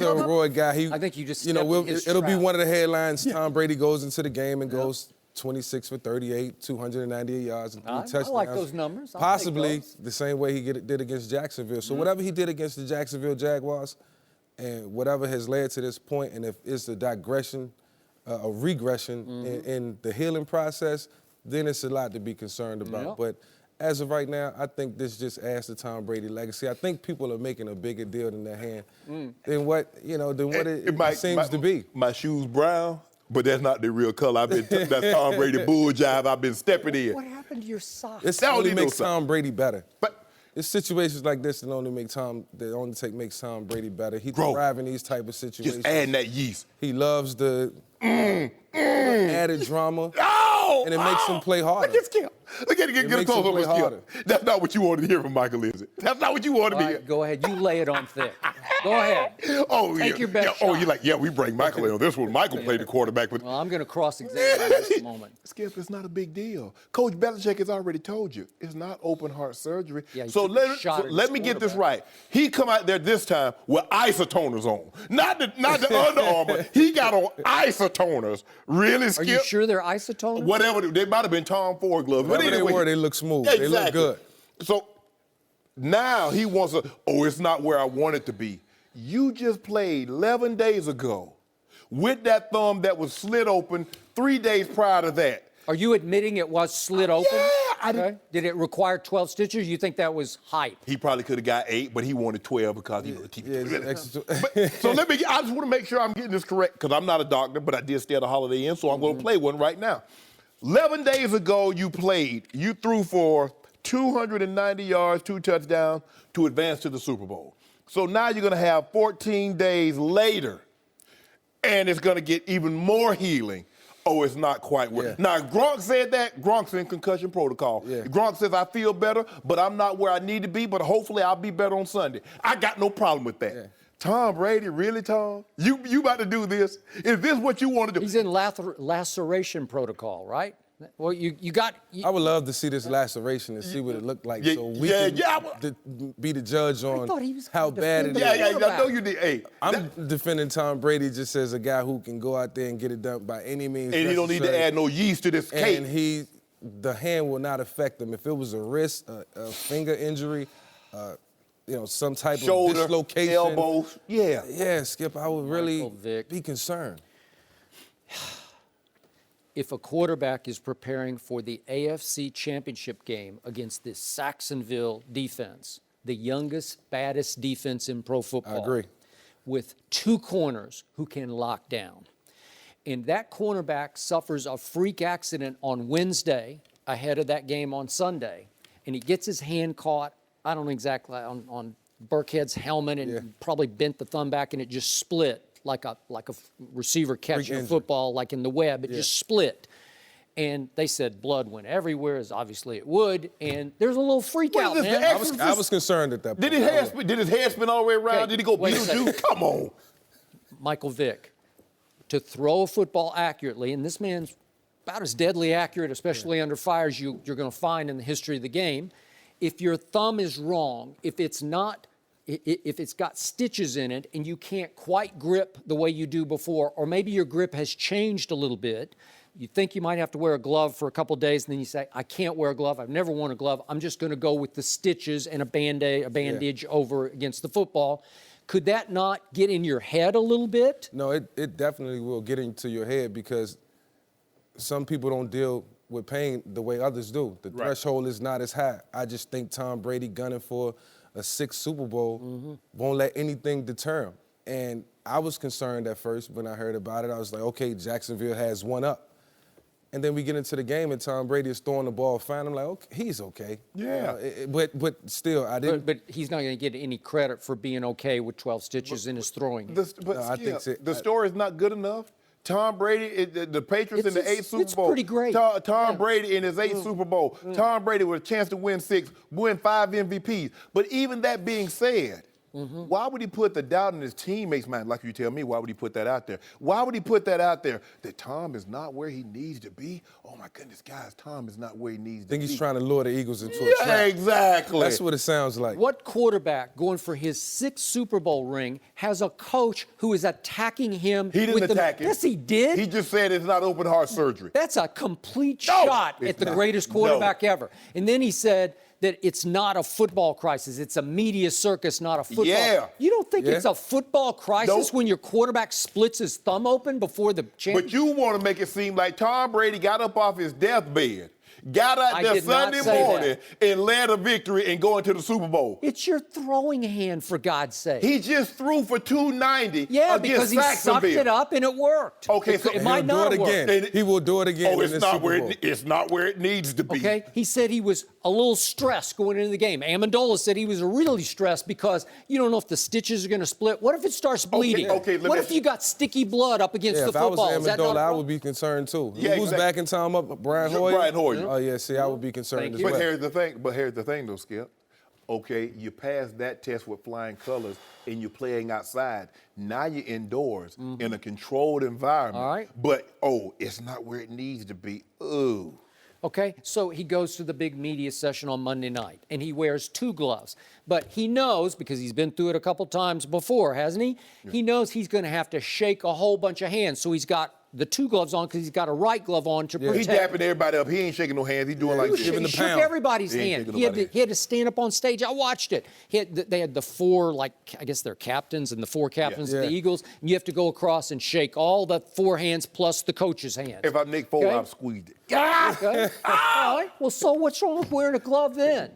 a heroic guy. I think you just it'll stepped in his be trap. one of the headlines. Tom Brady goes into the game and goes 26 for 38, 298 yards, and 3 touchdowns. I like those numbers. I'll take Possibly those. the same way he did against Jacksonville. So whatever he did against the Jacksonville Jaguars, and whatever has led to this point, and if it's a digression, a regression in the healing process, then it's a lot to be concerned about. Yep. But as of right now, I think this just adds to Tom Brady's legacy. I think people are making a bigger deal than their hand than what it seems to be. My shoes brown, but that's not the real color. That's Tom Brady bull jive I've been stepping in. What happened to your socks? This That only only makes knows Tom Brady better. But It's situations like this that only makes Tom Brady better. He Bro, thrives in these type of situations. just adding that yeast. He loves the added drama. Oh! And it makes him play harder. Look at Skip. Look at it. Get a makes close him up play of harder. Skip. That's not what you wanted to hear from Michael, is it? That's not what you wanted All to right, hear. go ahead. You lay it on thick. Go ahead. Oh, Take yeah. your best Oh, shot. you're like, we bring Michael in on this one. Michael played the quarterback with. Well, I'm going to cross-examine in just a moment. Skip, it's not a big deal. Coach Belichick has already told you it's not open heart surgery. Yeah, he so took a shot at let his me get this quarterback. right. He come out there this time with isotoners on, not the Under Armour. He got on isotoners. Really, Are Skip? you sure they're isotoners? Whatever they might have been Tom Ford gloves, but Whatever anyway, they were, they look smooth. Yeah, They look exactly. good. So Now he wants it's not where I want it to be. You just played 11 days ago with that thumb that was slit open 3 days prior to that. Are you admitting it was slit open? Yeah, I did. Did it require 12 stitches? You think that was hype? He probably could have got 8, but he wanted 12 because he would keep it. Extra. So I just want to make sure I'm getting this correct because I'm not a doctor, but I did stay at a Holiday Inn, so I'm going to play one right now. 11 days ago, you threw for 290 yards, 2 touchdowns to advance to the Super Bowl. So now you're going to have 14 days later, and it's going to get even more healing. Oh, it's not quite where. Yeah. Now, if Gronk said that, Gronk's in concussion protocol. Yeah. Gronk says, I feel better, but I'm not where I need to be, but hopefully I'll be better on Sunday. I got no problem with that. Yeah. Tom Brady, really, Tom? You about to do this? Is this what you want to do? He's in laceration protocol, right? Well, you got. I would love to see this laceration and see what it looked like, Yeah, so we yeah, can yeah. be the judge on thought he was how gonna bad defend it the is. Yeah, I know you did. Hey, I'm defending Tom Brady just as a guy who can go out there and get it done by any means and he don't need to necessary. add no yeast to this cake. And the hand will not affect him. If it was a wrist, a finger injury, some type Shoulder, of dislocation, elbows, yeah. Yeah, Skip, I would really Vick. be concerned. If a quarterback is preparing for the AFC Championship game against this Saxonville defense, the youngest, baddest defense in pro football. I agree. With 2 corners who can lock down. And that cornerback suffers a freak accident on Wednesday ahead of that game on Sunday. And he gets his hand caught, I don't know exactly, on Burkhead's helmet and probably bent the thumb back and it just split. Like a receiver catching a football, like in the web, it just split. And they said blood went everywhere, as obviously it would. And there's a little freak out, is this, man. I was concerned at that point. Did his hair spin all the way around? Okay, Did he go wait a Beetlejuice? Come on. Michael Vick, to throw a football accurately, and this man's about as deadly accurate, especially under fire, as you're going to find in the history of the game. If your thumb is wrong, if it's got stitches in it and you can't quite grip the way you do before, or maybe your grip has changed a little bit, you think you might have to wear a glove for a couple days, and then you say, I can't wear a glove. I've never worn a glove. I'm just going to go with the stitches and a bandage over against the football. Could that not get in your head a little bit? No, it definitely will get into your head because some people don't deal with pain the way others do. The threshold is not as high. I just think Tom Brady gunning for a 6th Super Bowl won't let anything deter him. And I was concerned at first when I heard about it. I was like, okay, Jacksonville has one up. And then we get into the game and Tom Brady is throwing the ball fine. I'm like, okay, he's okay. Yeah. But still, I didn't. But he's not going to get any credit for being okay with 12 stitches in his throwing. The story is not good enough. Tom Brady, the Patriots in the 8th Super it's Bowl. pretty great. Tom Brady in his 8th Super Bowl. Tom Brady with a chance to win 6, win 5 MVPs. But even that being said, why would he put the doubt in his teammates' mind? Like you tell me, why would he put that out there? Why would he put that out there? That Tom is not where he needs to be? Oh, my goodness, guys, Tom is not where he needs to be. I think he's trying to lure the Eagles into a trap. Yeah, exactly. That's what it sounds like. What quarterback going for his 6th Super Bowl ring has a coach who is attacking him? He didn't attack him. Yes, he did. He just said it's not open heart surgery. That's a complete shot at the greatest quarterback ever. And then he said that it's not a football crisis. It's a media circus, not a football. Yeah. You don't think it's a football crisis when your quarterback splits his thumb open before the championship? But you want to make it seem like Tom Brady got up off his deathbed, got out there did not Sunday say morning and led a victory and going to the Super Bowl. It's your throwing hand, for God's sake. He just threw for 290 Yeah, against because he sucked Jacksonville. it up and it worked. Okay, so it might not have do it worked. again. He will do it again. Oh, in this Super Bowl. it's not where it needs to be. Okay, he said he was a little stressed going into the game. Amendola said he was really stressed because you don't know if the stitches are going to split. What if it starts bleeding? Okay, what if you got sticky blood up against the if I was football? Is that not a Amendola, I problem? would be concerned too. Yeah, Who's exactly. backing Tom up? Brian Hoyer? Brian Hoyer. Oh, yeah, see, I would be concerned Thank as you. well. But here's the thing, though, Skip. Okay, you passed that test with flying colors and you're playing outside. Now you're indoors in a controlled environment. All right. But, it's not where it needs to be. Ooh. Okay, so he goes to the big media session on Monday night, and he wears 2 gloves. But he knows, because he's been through it a couple times before, hasn't he? Yeah. He knows he's going to have to shake a whole bunch of hands. So he's got the two gloves on because he's got a right glove on to protect. He's dapping everybody up. He ain't shaking no hands. He's doing like this. giving the He pound. shook everybody's He ain't hand. shaking He nobody's had to stand up on stage. I watched it. They had the four, like, I guess they're captains and the four captains of the Eagles. And you have to go across and shake all the four hands plus the coach's hands. If I'm Nick Foles, Okay. I've squeezed it. Okay. All right. Well, so what's wrong with wearing a glove then?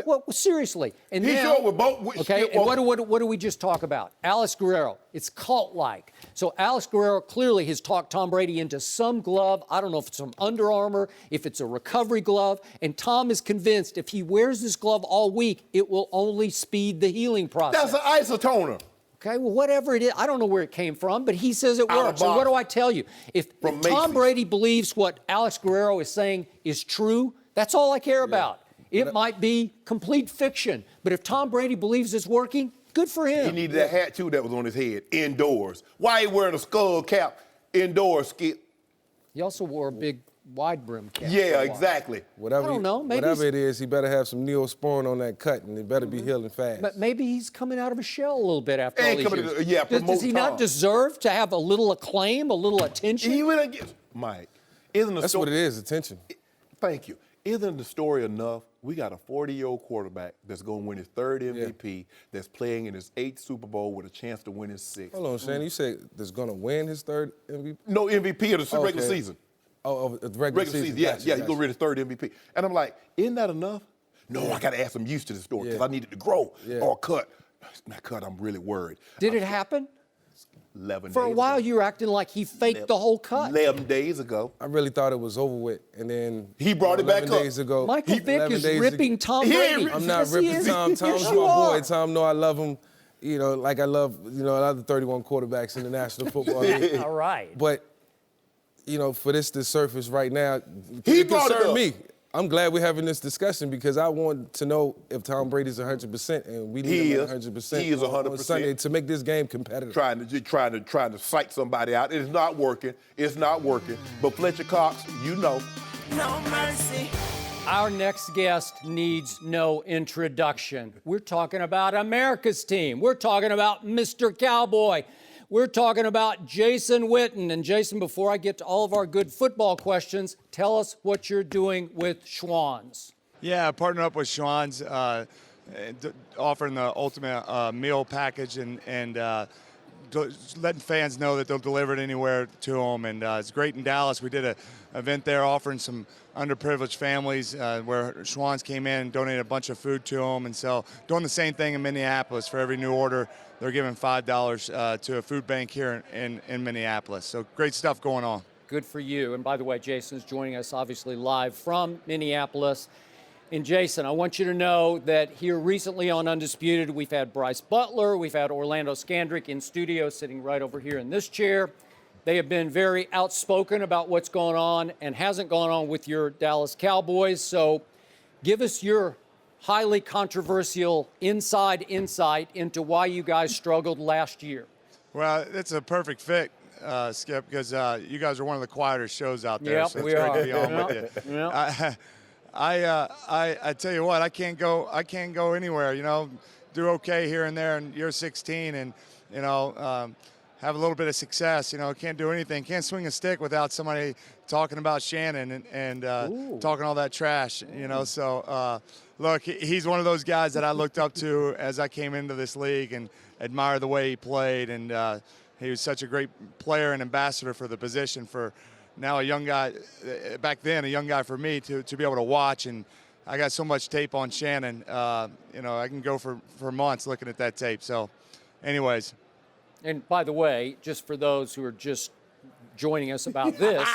Well, seriously. And He now, showed with both. okay, and what do we just talk about? Alex Guerrero. It's cult-like. So Alex Guerrero clearly has talked Tom Brady into some glove. I don't know if it's from Under Armour, if it's a recovery glove. And Tom is convinced if he wears this glove all week, it will only speed the healing process. That's an isotoner. Okay, well, whatever it is, I don't know where it came from, but he says it Out of works. So box. what do I tell you? If From Tom Macy's. Brady believes what Alex Guerrero is saying is true, that's all I care about. It might be complete fiction, but if Tom Brady believes it's working, good for him. He needed that hat, too, that was on his head, indoors. Why he wearing a skull cap indoors, Skip? He also wore a big wide brim cap. for a Yeah, while. exactly. Whatever, I don't know, maybe whatever he's- it is, he better have some Neosporin on that cut, and it better be healing fast. But maybe he's coming out of a shell a little bit after all And these coming years. to- yeah, does promote he not Tom. deserve to have a little acclaim, a little attention? He really gets, Mike, isn't the That's story? what it is, attention. Thank you. Isn't the story enough? We got a 40-year-old quarterback that's going to win his third MVP, that's playing in his 8th Super Bowl with a chance to win his 6th. Hold on, Shannon. You said that's going to win his third MVP? No MVP of the regular Okay. season. Oh, the regular season. Yeah, Gotcha, yeah, he's gotcha. going to win his third MVP. And I'm like, isn't that enough? No, I got to add some use to the story because Yeah. I need it to grow Yeah. or cut. It's not cut, I'm really worried. Did it happen? 11 For a days while, ago. you were acting like he faked the whole cut. 11 days ago. I really thought it was over with, and then He brought it back 11 up. days ago. Michael Vick 11 is days ripping ago- Tom He Brady. ain't I'm not Yes, he ripping is. Tom. Tom's Yes, my you boy. are. Tom know I love him, like I love, other 31 quarterbacks in the National Football League. All right. But, for this to surface right now, He it brought it concerned up. me. I'm glad we're having this discussion because I want to know if Tom Brady's 100%, and we need He him is. at 100%. He is on 100%. Sunday to make this game competitive. Trying to psych somebody out. It's not working. It's not working. But Fletcher Cox, you know. No mercy. Our next guest needs no introduction. We're talking about America's team. We're talking about Mr. Cowboy. We're talking about Jason Witten. And Jason, before I get to all of our good football questions, tell us what you're doing with Schwann's. Yeah, I partnered up with Schwann's, offering the ultimate meal package and letting fans know that they'll deliver it anywhere to them. And it's great in Dallas. We did an event there offering some underprivileged families where Schwann's came in and donated a bunch of food to them. And so doing the same thing in Minneapolis. For every new order, they're giving $5 to a food bank here in Minneapolis. So great stuff going on. Good for you. And by the way, Jason's joining us obviously live from Minneapolis. And Jason, I want you to know that here recently on Undisputed, we've had Bryce Butler, we've had Orlando Scandrick in studio sitting right over here in this chair. They have been very outspoken about what's going on and hasn't gone on with your Dallas Cowboys. So give us your highly controversial inside insight into why you guys struggled last year. Well, it's a perfect fit, Skip, because you guys are one of the quieter shows out there. Yep, so it's we great are. to be on Yep, with you. yep. I tell you what, I can't go anywhere. Do okay here and there in year 16, and have a little bit of success. Can't do anything. Can't swing a stick without somebody talking about Shannon and talking all that trash. So look, he's one of those guys that I looked up to as I came into this league and admired the way he played, and he was such a great player and ambassador for the position. For now, a young guy, back then, a young guy for me to be able to watch. And I got so much tape on Shannon, I can go for months looking at that tape. So anyways. And by the way, just for those who are just joining us about this,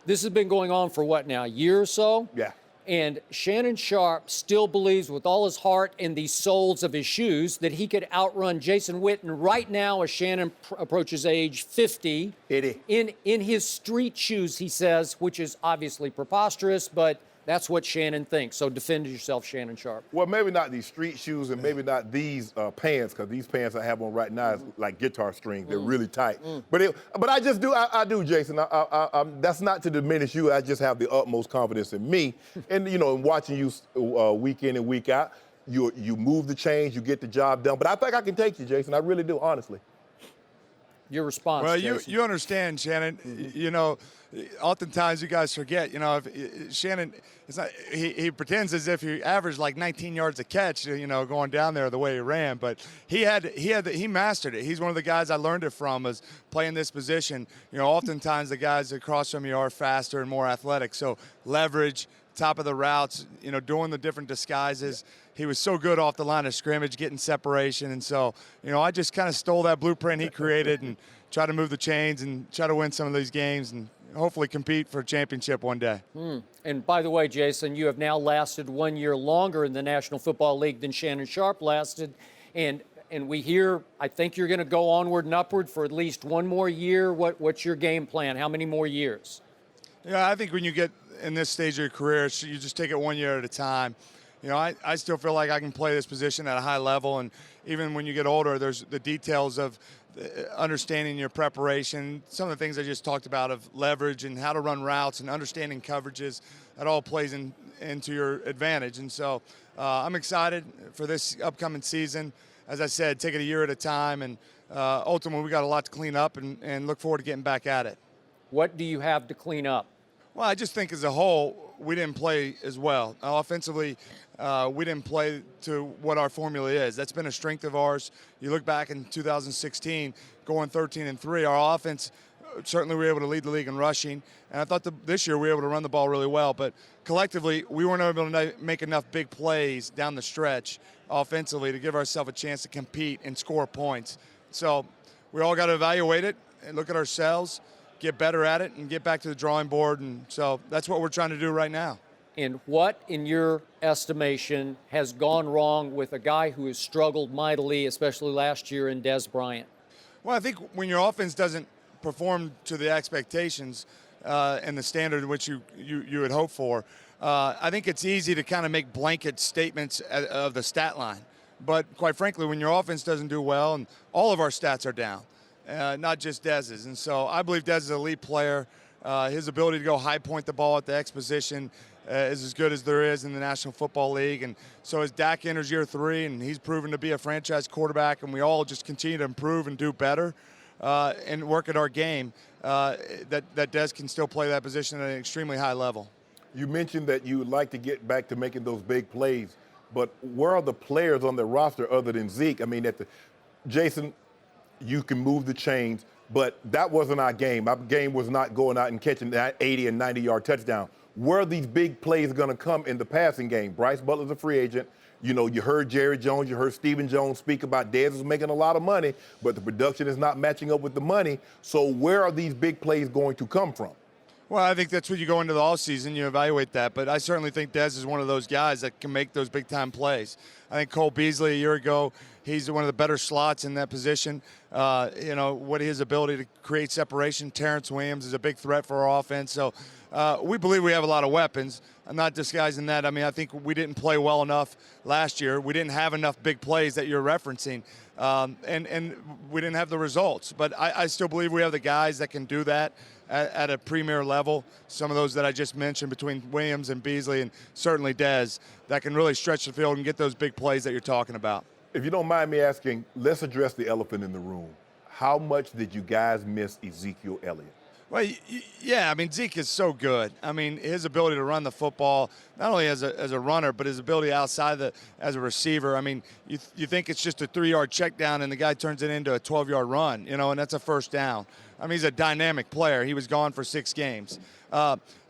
this has been going on for what now, a year or so? Yeah. And Shannon Sharpe still believes with all his heart and the soles of his shoes that he could outrun Jason Witten right now as Shannon approaches age 50. In his street shoes, he says, which is obviously preposterous, but that's what Shannon thinks. So defend yourself, Shannon Sharpe. Well, maybe not these street shoes and maybe not these pants, because these pants I have on right now is like guitar strings. They're really tight. But I just do, I do, Jason. That's not to diminish you. I just have the utmost confidence in me. And, in watching you week in and week out, you move the chains, you get the job done. But I think I can take you, Jason. I really do, honestly. Your response, Well, Jason. you understand, Shannon. You know, oftentimes you guys forget. You know, if Shannon, it's not. He pretends as if he averaged like 19 yards a catch. You know, going down there the way he ran, but he mastered it. He's one of the guys I learned it from, is playing this position. You know, oftentimes the guys across from you are faster and more athletic. So leverage, top of the routes. You know, doing the different disguises. He was so good off the line of scrimmage, getting separation. And so, you know, I just kind of stole that blueprint he created and try to move the chains and try to win some of these games and hopefully compete for a championship one day. And by the way, Jason, you have now lasted 1 year longer in the National Football League than Shannon Sharpe lasted. And we hear, I think you're going to go onward and upward for at least one more year. What's your game plan? How many more years? Yeah, I think when you get in this stage of your career, you just take it 1 year at a time. You know, I still feel like I can play this position at a high level, and even when you get older, there's the details of understanding your preparation, some of the things I just talked about of leverage and how to run routes and understanding coverages. That all plays into your advantage. And so I'm excited for this upcoming season. As I said, take it a year at a time, and ultimately we got a lot to clean up and look forward to getting back at it. What do you have to clean up? Well, I just think as a whole, we didn't play as well. Offensively, we didn't play to what our formula is. That's been a strength of ours. You look back in 2016, going 13-3, our offense, certainly we were able to lead the league in rushing. And I thought this year we were able to run the ball really well. But collectively, we weren't able to make enough big plays down the stretch offensively to give ourselves a chance to compete and score points. So we all got to evaluate it and look at ourselves, get better at it, and get back to the drawing board. And so that's what we're trying to do right now. And what, in your estimation, has gone wrong with a guy who has struggled mightily, especially last year, in Des Bryant? Well, I think when your offense doesn't perform to the expectations and the standard in which you would hope for, I think it's easy to kind of make blanket statements of the stat line. But quite frankly, when your offense doesn't do well, and all of our stats are down, not just Dez's. And so I believe Dez is an elite player. His ability to go high point the ball at the X position is as good as there is in the National Football League. And so as Dak enters year 3, and he's proven to be a franchise quarterback, and we all just continue to improve and do better and work at our game, that Dez can still play that position at an extremely high level. You mentioned that you would like to get back to making those big plays, but where are the players on the roster other than Zeke? I mean, Jason, you can move the chains, but that wasn't our game. Our game was not going out and catching that 80 and 90-yard touchdown. Where are these big plays going to come in the passing game? Bryce Butler's a free agent. You know, you heard Jerry Jones, you heard Stephen Jones speak about Dez is making a lot of money, but the production is not matching up with the money. So where are these big plays going to come from? Well, I think that's when you go into the offseason, you evaluate that. But I certainly think Dez is one of those guys that can make those big-time plays. I think Cole Beasley a year ago, he's one of the better slots in that position. You know, what his ability to create separation. Terrence Williams is a big threat for our offense. So we believe we have a lot of weapons. I'm not disguising that. I mean, I think we didn't play well enough last year. We didn't have enough big plays that you're referencing. And we didn't have the results. But I still believe we have the guys that can do that at a premier level. Some of those that I just mentioned between Williams and Beasley and certainly Dez that can really stretch the field and get those big plays that you're talking about. If you don't mind me asking, let's address the elephant in the room. How much did you guys miss Ezekiel Elliott? Well, yeah, I mean, Zeke is so good. I mean, his ability to run the football, not only as a runner, but his ability outside as a receiver. I mean, you think it's just a 3-yard check down and the guy turns it into a 12-yard run, you know, and that's a first down. I mean, he's a dynamic player. He was gone for 6 games.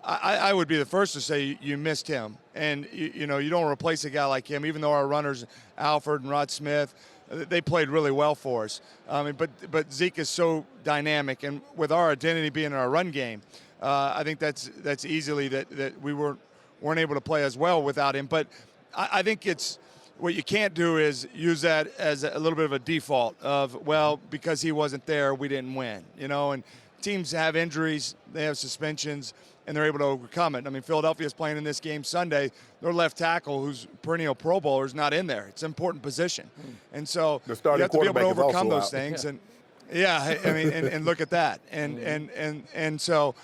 I would be the first to say you missed him. And, you know, you don't replace a guy like him, even though our runners, Alford and Rod Smith, they played really well for us. But Zeke is so dynamic, and with our identity being in our run game, I think that's easily that we weren't able to play as well without him. But I think it's what you can't do is use that as a little bit of a default of, well, because he wasn't there, we didn't win. You know, and teams have injuries, they have suspensions, and they're able to overcome it. I mean, Philadelphia's playing in this game Sunday. Their left tackle, who's perennial Pro Bowler, is not in there. It's an important position. And so you have to be able to overcome those things. Yeah. And yeah, I mean, and look at that. And so,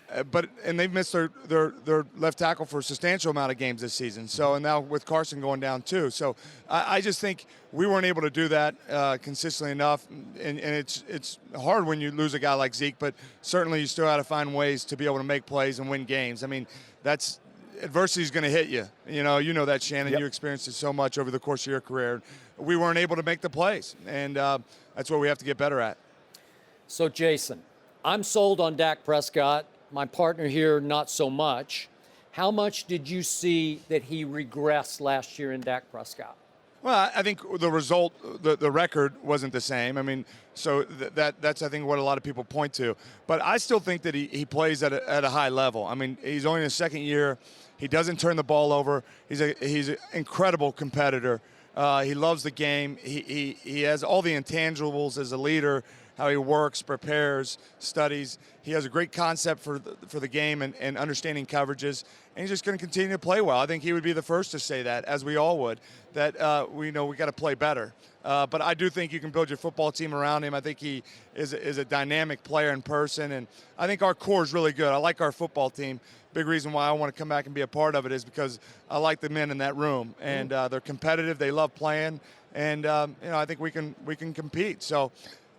And they've missed their left tackle for a substantial amount of games this season. So, and now with Carson going down too. So I just think we weren't able to do that consistently enough. And it's hard when you lose a guy like Zeke, but certainly you still got to find ways to be able to make plays and win games. I mean, adversity is going to hit you. You know that, Shannon. Yep. You experienced it so much over the course of your career. We weren't able to make the plays, and that's what we have to get better at. So, Jason, I'm sold on Dak Prescott. My partner here, not so much. How much did you see that he regressed last year in Dak Prescott? Well, I think the result, the record wasn't the same. I mean, so that's I think what a lot of people point to. But I still think that he plays at a high level. I mean, he's only in his second year. He doesn't turn the ball over. He's an incredible competitor. He loves the game. He has all the intangibles as a leader. How he works, prepares, studies. He has a great concept for the game and understanding coverages, and he's just going to continue to play well. I think he would be the first to say that, as we all would, that we got to play better. But I do think you can build your football team around him. I think he is a dynamic player in person, and I think our core is really good. I like our football team. Big reason why I want to come back and be a part of it is because I like the men in that room, and they're competitive. They love playing, and I think we can compete. So.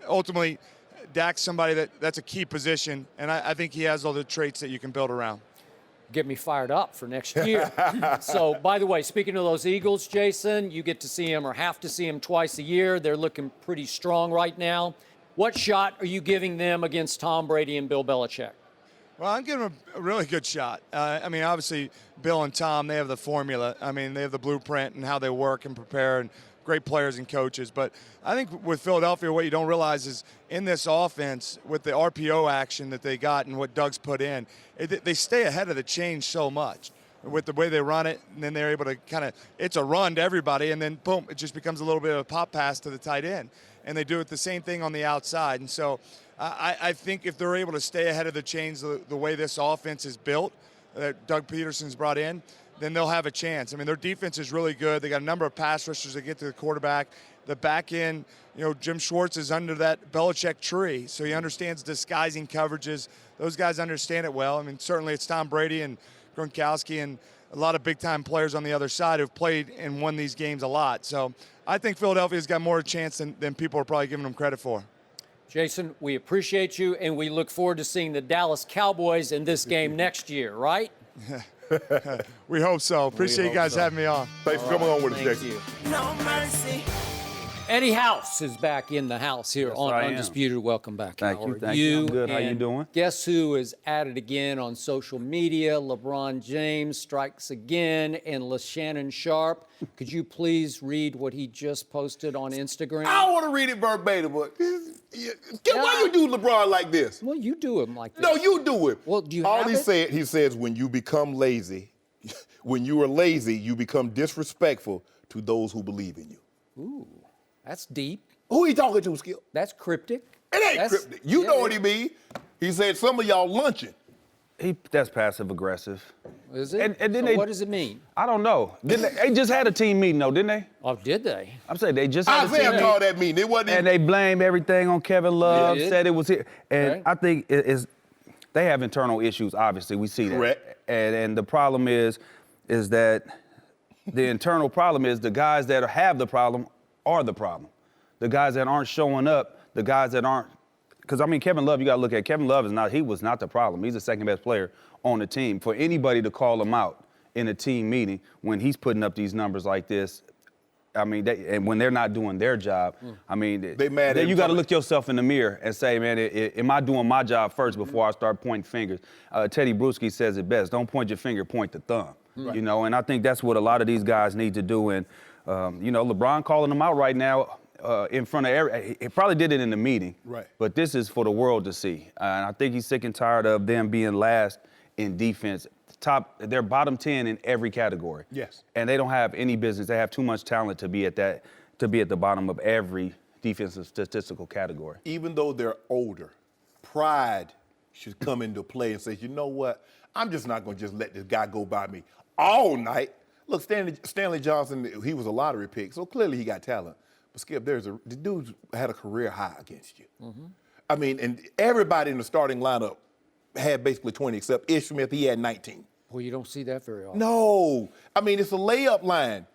Ultimately, Dak's somebody that's a key position, and I think he has all the traits that you can build around. Get me fired up for next year. So, by the way, speaking of those Eagles, Jason, you get to see him or have to see him twice a year. They're looking pretty strong right now. What shot are you giving them against Tom Brady and Bill Belichick? Well, I'm giving them a really good shot. I mean, obviously, Bill and Tom, they have the formula. I mean, they have the blueprint and how they work and prepare, and great players and coaches. But I think with Philadelphia, what you don't realize is in this offense, with the RPO action that they got and what Doug's put in, they stay ahead of the change so much with the way they run it. And then they're able to it's a run to everybody, and then boom, it just becomes a little bit of a pop pass to the tight end. And they do it the same thing on the outside. And so I think if they're able to stay ahead of the chains the way this offense is built, that Doug Peterson's brought in, then they'll have a chance. I mean, their defense is really good. They got a number of pass rushers that get to the quarterback. The back end, Jim Schwartz is under that Belichick tree, so he understands disguising coverages. Those guys understand it well. I mean, certainly it's Tom Brady and Gronkowski and a lot of big-time players on the other side who've played and won these games a lot. So I think Philadelphia's got more chance than people are probably giving them credit for. Jason, we appreciate you, and we look forward to seeing the Dallas Cowboys in this game next year, right? We hope so. Appreciate you guys having me on. Thanks for coming on with us, Jason. No mercy. Eddie House is back in the house here on Undisputed. Welcome back. Thank you. I'm good. How you doing? Guess who is at it again on social media? LeBron James strikes again, and Shannon Sharpe. Could you please read what he just posted on Instagram? I want to read it verbatim, but why you do LeBron like this? Well, you do him like this. No, you do it. Well, do you All have he says, when you become lazy, when you are lazy, you become disrespectful to those who believe in you. Ooh, that's deep. Who he talking to, Skip? That's cryptic. It ain't cryptic. You know what he mean. He said some of y'all lunching. That's passive aggressive. Is it? And then so what does it mean? I don't know. They just had a team meeting though, didn't they? Oh, did they? I'm saying they just had a team meeting. called that meeting. It wasn't. And they blamed everything on Kevin Love. Said it was here. And Okay. I think they have internal issues. Obviously, we see that. Correct. And the problem is that the internal problem is the guys that have the problem are the problem. The guys that aren't showing up, the guys that aren't. Because, I mean, Kevin Love, you got to look at Kevin Love he was not the problem. He's the second best player on the team. For anybody to call him out in a team meeting when he's putting up these numbers like this, I mean, and when they're not doing their job, I mean, They mad at you him got to for look yourself in the mirror and say, man, am I doing my job first before I start pointing fingers? Teddy Bruschi says it best. Don't point your finger, point the thumb. Right. And I think that's what a lot of these guys need to do. And, LeBron calling them out right now, in front of he probably did it in the meeting. Right. But this is for the world to see. And I think he's sick and tired of them being last in defense. They're bottom 10 in every category. Yes. And they don't have any business. They have too much talent to be at the bottom of every defensive statistical category. Even though they're older, pride should come into play and say, you know what? I'm just not going to just let this guy go by me all night. Look, Stanley Johnson, he was a lottery pick, so clearly he got talent. But Skip, the dude had a career high against you. Mm-hmm. I mean, and everybody in the starting lineup had basically 20, except Ish Smith, he had 19. Well, you don't see that very often. No. I mean, it's a layup line.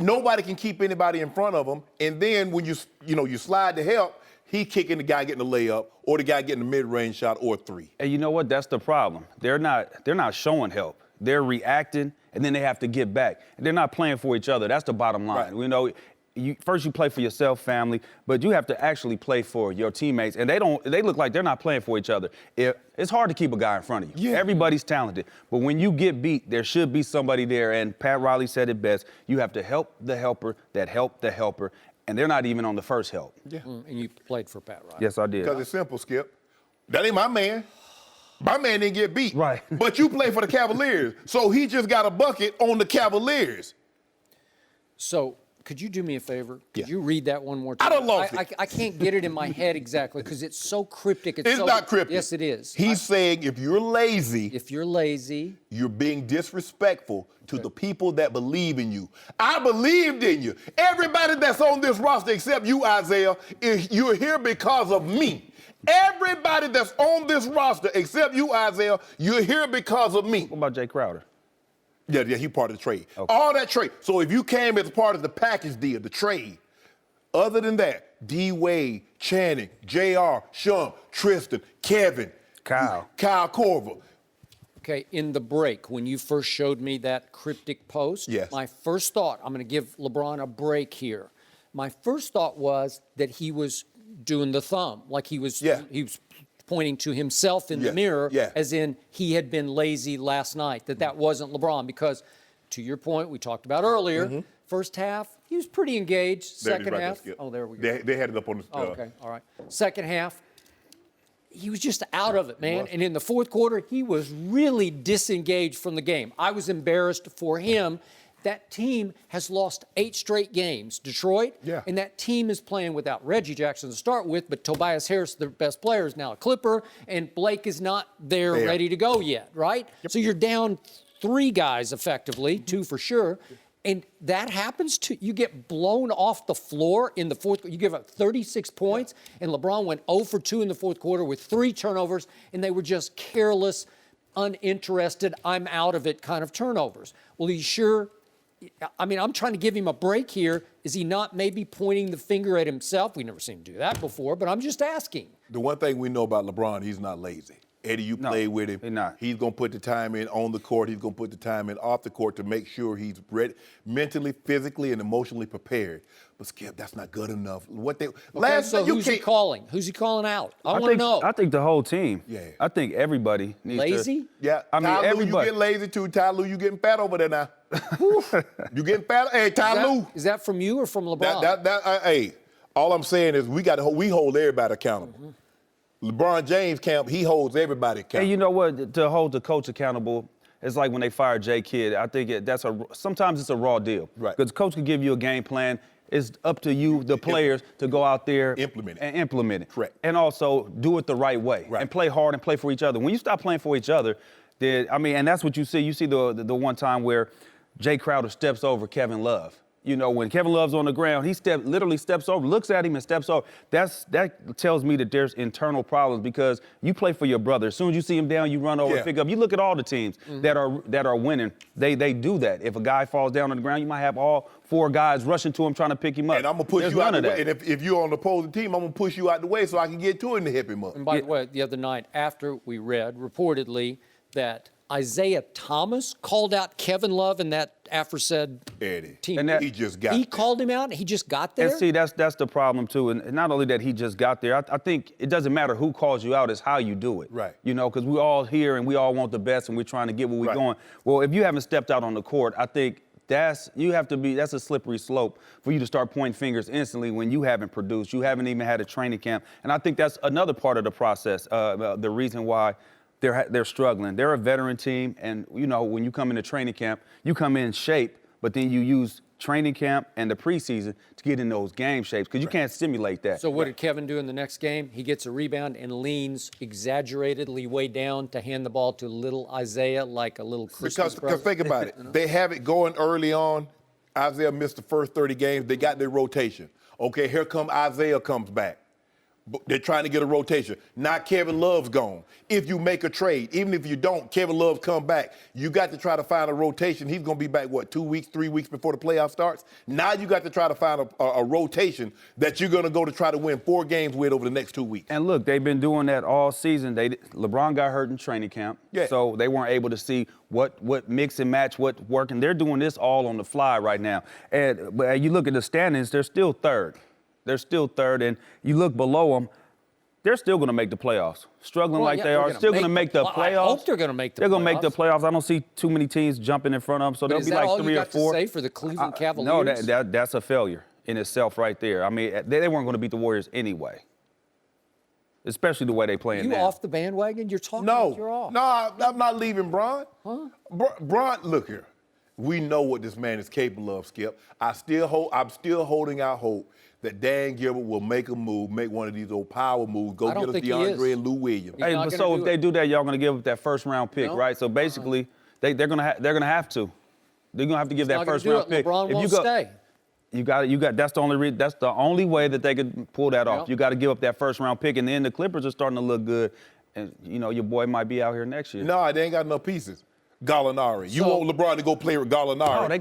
Nobody can keep anybody in front of him. And then when you slide to help, he kicking the guy getting the layup or the guy getting the mid-range shot or three. And you know what? That's the problem. They're not showing help. They're reacting, and then they have to get back. And they're not playing for each other. That's the bottom line. Right. You know, first you play for yourself, family, but you have to actually play for your teammates. And they look like they're not playing for each other. It's hard to keep a guy in front of you. Yeah. Everybody's talented. But when you get beat, there should be somebody there. And Pat Riley said it best. You have to help the helper that helped the helper. And they're not even on the first help. Yeah. And you played for Pat Riley. Yes, I did. Because it's simple, Skip. That ain't my man. My man didn't get beat. Right. But you play for the Cavaliers. So he just got a bucket on the Cavaliers. So, could you do me a favor? Could Yeah. you read that one more time? I done lost it. I can't get it in my head exactly because it's so cryptic. It's so, not cryptic. Yes, it is. He's saying if you're lazy, If you're lazy, you're being disrespectful to the people that believe in you. I believed in you. Everybody that's on this roster except you, Isaiah, you're here because of me. Everybody that's on this roster except you, Isaiah, you're here because of me. What about Jay Crowder? Yeah, he part of the trade. Okay. All that trade. So if you came as part of the package deal, the trade, other than that, D-Wade, Channing, JR, Sean, Tristan, Kevin, Kyle Korver. okay, in the break, when you first showed me that cryptic post, Yes. my first thought, I'm going to give LeBron a break here. My first thought was that he was doing the thumb, like he was pointing to himself in the mirror, as in he had been lazy last night, that wasn't LeBron. Because, to your point, we talked about earlier, first half, he was pretty engaged. Second half, there we go. They had it up on the. Okay, all right. Second half, he was just out of it, man. And in the fourth quarter, he was really disengaged from the game. I was embarrassed for him. That team has lost 8 straight games, Detroit. Yeah. And that team is playing without Reggie Jackson to start with, but Tobias Harris, their best player, is now a Clipper, and Blake is not there ready to go yet, right? Yep. So you're down 3 guys effectively, 2 for sure. And that happens to you get blown off the floor in the fourth quarter. You give up 36 points, and LeBron went 0 for 2 in the fourth quarter with 3 turnovers, and they were just careless, uninterested, I'm out of it kind of turnovers. Well, he's sure. I mean, I'm trying to give him a break here. Is he not maybe pointing the finger at himself? We've never seen him do that before, but I'm just asking. The one thing we know about LeBron, he's not lazy. Eddie, you play with him. He's not. He's going to put the time in on the court. He's going to put the time in off the court to make sure he's ready, mentally, physically, and emotionally prepared. But Skip, that's not good enough. So who's he calling? Who's he calling out? I want to know. I think the whole team. Yeah. I think everybody needs Lazy? Yeah. I mean, Ty Lue, everybody. you get lazy too. Ty Lue, you getting fat over there now. You getting fat? Hey, Ty Lue. Is that from you or from LeBron? Hey, all I'm saying is we hold everybody accountable. LeBron James camp, he holds everybody accountable. And you know what? To hold the coach accountable, it's like when they fired Jay Kidd. I think sometimes it's a raw deal. Right. Because the coach can give you a game plan. It's up to you, the players, to go out there Implement it. and implement it. Correct. And also do it the right way. Right. And play hard and play for each other. When you stop playing for each other, then and that's what you see. You see the one time where Jay Crowder steps over Kevin Love. You know, when Kevin Love's on the ground, he literally steps over, looks at him and steps over. That tells me that there's internal problems because you play for your brother. As soon as you see him down, you run over and pick up. You look at all the teams that are winning. They do that. If a guy falls down on the ground, you might have all 4 guys rushing to him trying to pick him up. And I'm going to push you out the way. And if you're on the opposing team, I'm going to push you out the way so I can get to him to hip him up. And by the way, the other night, after we read, reportedly, that Isaiah Thomas called out Kevin Love and that aforesaid Eddie. team. And he just got He there. called him out? He just got there? And see, that's the problem, too. And not only that he just got there, I think it doesn't matter who calls you out, it's how you do it. Right. You know, because we're all here and we all want the best and we're trying to get where we're going. Well, if you haven't stepped out on the court, I think that's a slippery slope for you to start pointing fingers instantly when you haven't produced. You haven't even had a training camp. And I think that's another part of the process, the reason why they're struggling. They're a veteran team, and you know when you come into training camp, you come in shape, but then you use training camp and the preseason to get in those game shapes because you can't simulate that. So what did Kevin do in the next game? He gets a rebound and leans exaggeratedly way down to hand the ball to little Isaiah like a little Christmas Because present. think about it. They have it going early on. Isaiah missed the first 30 games. They got their rotation. Okay, here come Isaiah comes back. They're trying to get a rotation. Now Kevin Love's gone. If you make a trade, even if you don't, Kevin Love come back. You got to try to find a rotation. He's going to be back, 2 weeks, 3 weeks before the playoff starts? Now you got to try to find a rotation that you're going to go to try to win 4 games with over the next 2 weeks. And look, they've been doing that all season. LeBron got hurt in training camp, so they weren't able to see what mix and match, what's working. They're doing this all on the fly right now. But you look at the standings, they're still third. They're still third, and you look below them, they're still going to make the playoffs. Struggling they are, still going to make the playoffs. I hope they're going to make the playoffs. They're going to make the plaweoffs. I don't see too many teams jumping in front of them, so they'll be like 3 or 4. Is that all you got to say for the Cleveland Cavaliers? No, that's a failure in itself right there. I mean, they weren't going to beat the Warriors anyway, especially the way they playing now. You off the bandwagon? You're talking like you're off. No, I'm not leaving Bron. Huh? Bron, look here. We know what this man is capable of, Skip. I'm still holding out hope that Dan Gilbert will make a move, make one of these old power moves, go get us DeAndre and Lou Williams. Hey, but so if they do that, y'all gonna give up that first round pick, right? So basically, they're gonna have to. They're gonna have to give that first round pick. LeBron won't stay. You got. That's the only reason. That's the only way that they could pull that off. You got to give up that first round pick, and then the Clippers are starting to look good, and your boy might be out here next year. No, they ain't got enough pieces. Gallinari. You want LeBron to go play with Gallinari? Oh, they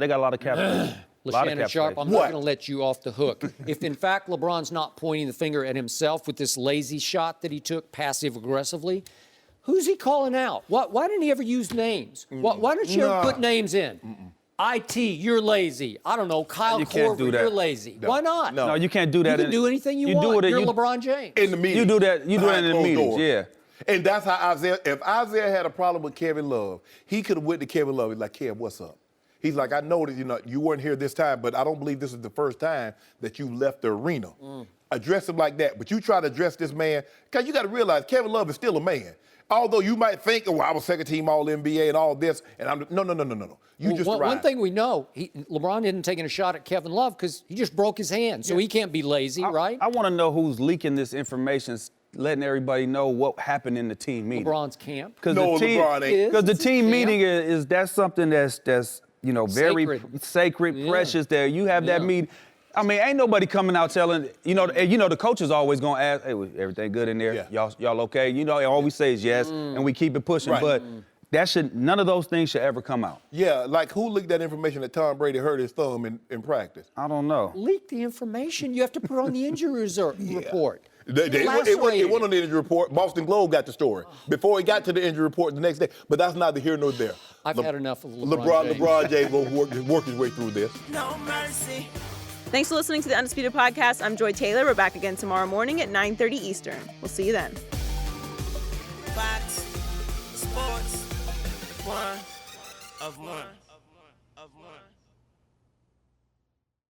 got a lot of cap. Shannon Sharpe, I'm not going to let you off the hook. If, in fact, LeBron's not pointing the finger at himself with this lazy shot that he took passive-aggressively, who's he calling out? Why didn't he ever use names? Why don't you ever put names in? IT, you're lazy. I don't know, Kyle Korver, you're lazy. No. Why not? No. You can't do that. You can do anything you want. You're LeBron James. In the meeting. You do that in the meetings, yeah. And that's how if Isaiah had a problem with Kevin Love, he could have went to Kevin Love. He's like, Kev, what's up? He's like, I know that you weren't here this time, but I don't believe this is the first time that you left the arena. Address him like that. But you try to address this man, because you got to realize Kevin Love is still a man. Although you might think, oh, I was second team All-NBA and all this, and I'm no. You just arrived. One thing we know, LeBron isn't taking a shot at Kevin Love because he just broke his hand, so he can't be lazy, right? I want to know who's leaking this information, letting everybody know what happened in the team meeting. LeBron's camp. LeBron ain't. Because the team meeting that's something that's very sacred, precious. There, you have that meeting. I mean, ain't nobody coming out telling, the coach is always going to ask, hey, everything good in there? Yeah. Y'all okay? All we say is yes, and we keep it pushing. Right. But none of those things should ever come out. Yeah, like who leaked that information that Tom Brady hurt his thumb in practice? I don't know. Leak the information. You have to put on the injury report. It went on the injury report. Boston Globe got the story before he got to the injury report the next day. But that's neither here nor there. I've had enough of LeBron James. LeBron James will work his way through this. No mercy. Thanks for listening to the Undisputed Podcast. I'm Joy Taylor. We're back again tomorrow morning at 9:30 Eastern. We'll see you then. Fox Sports, one of one.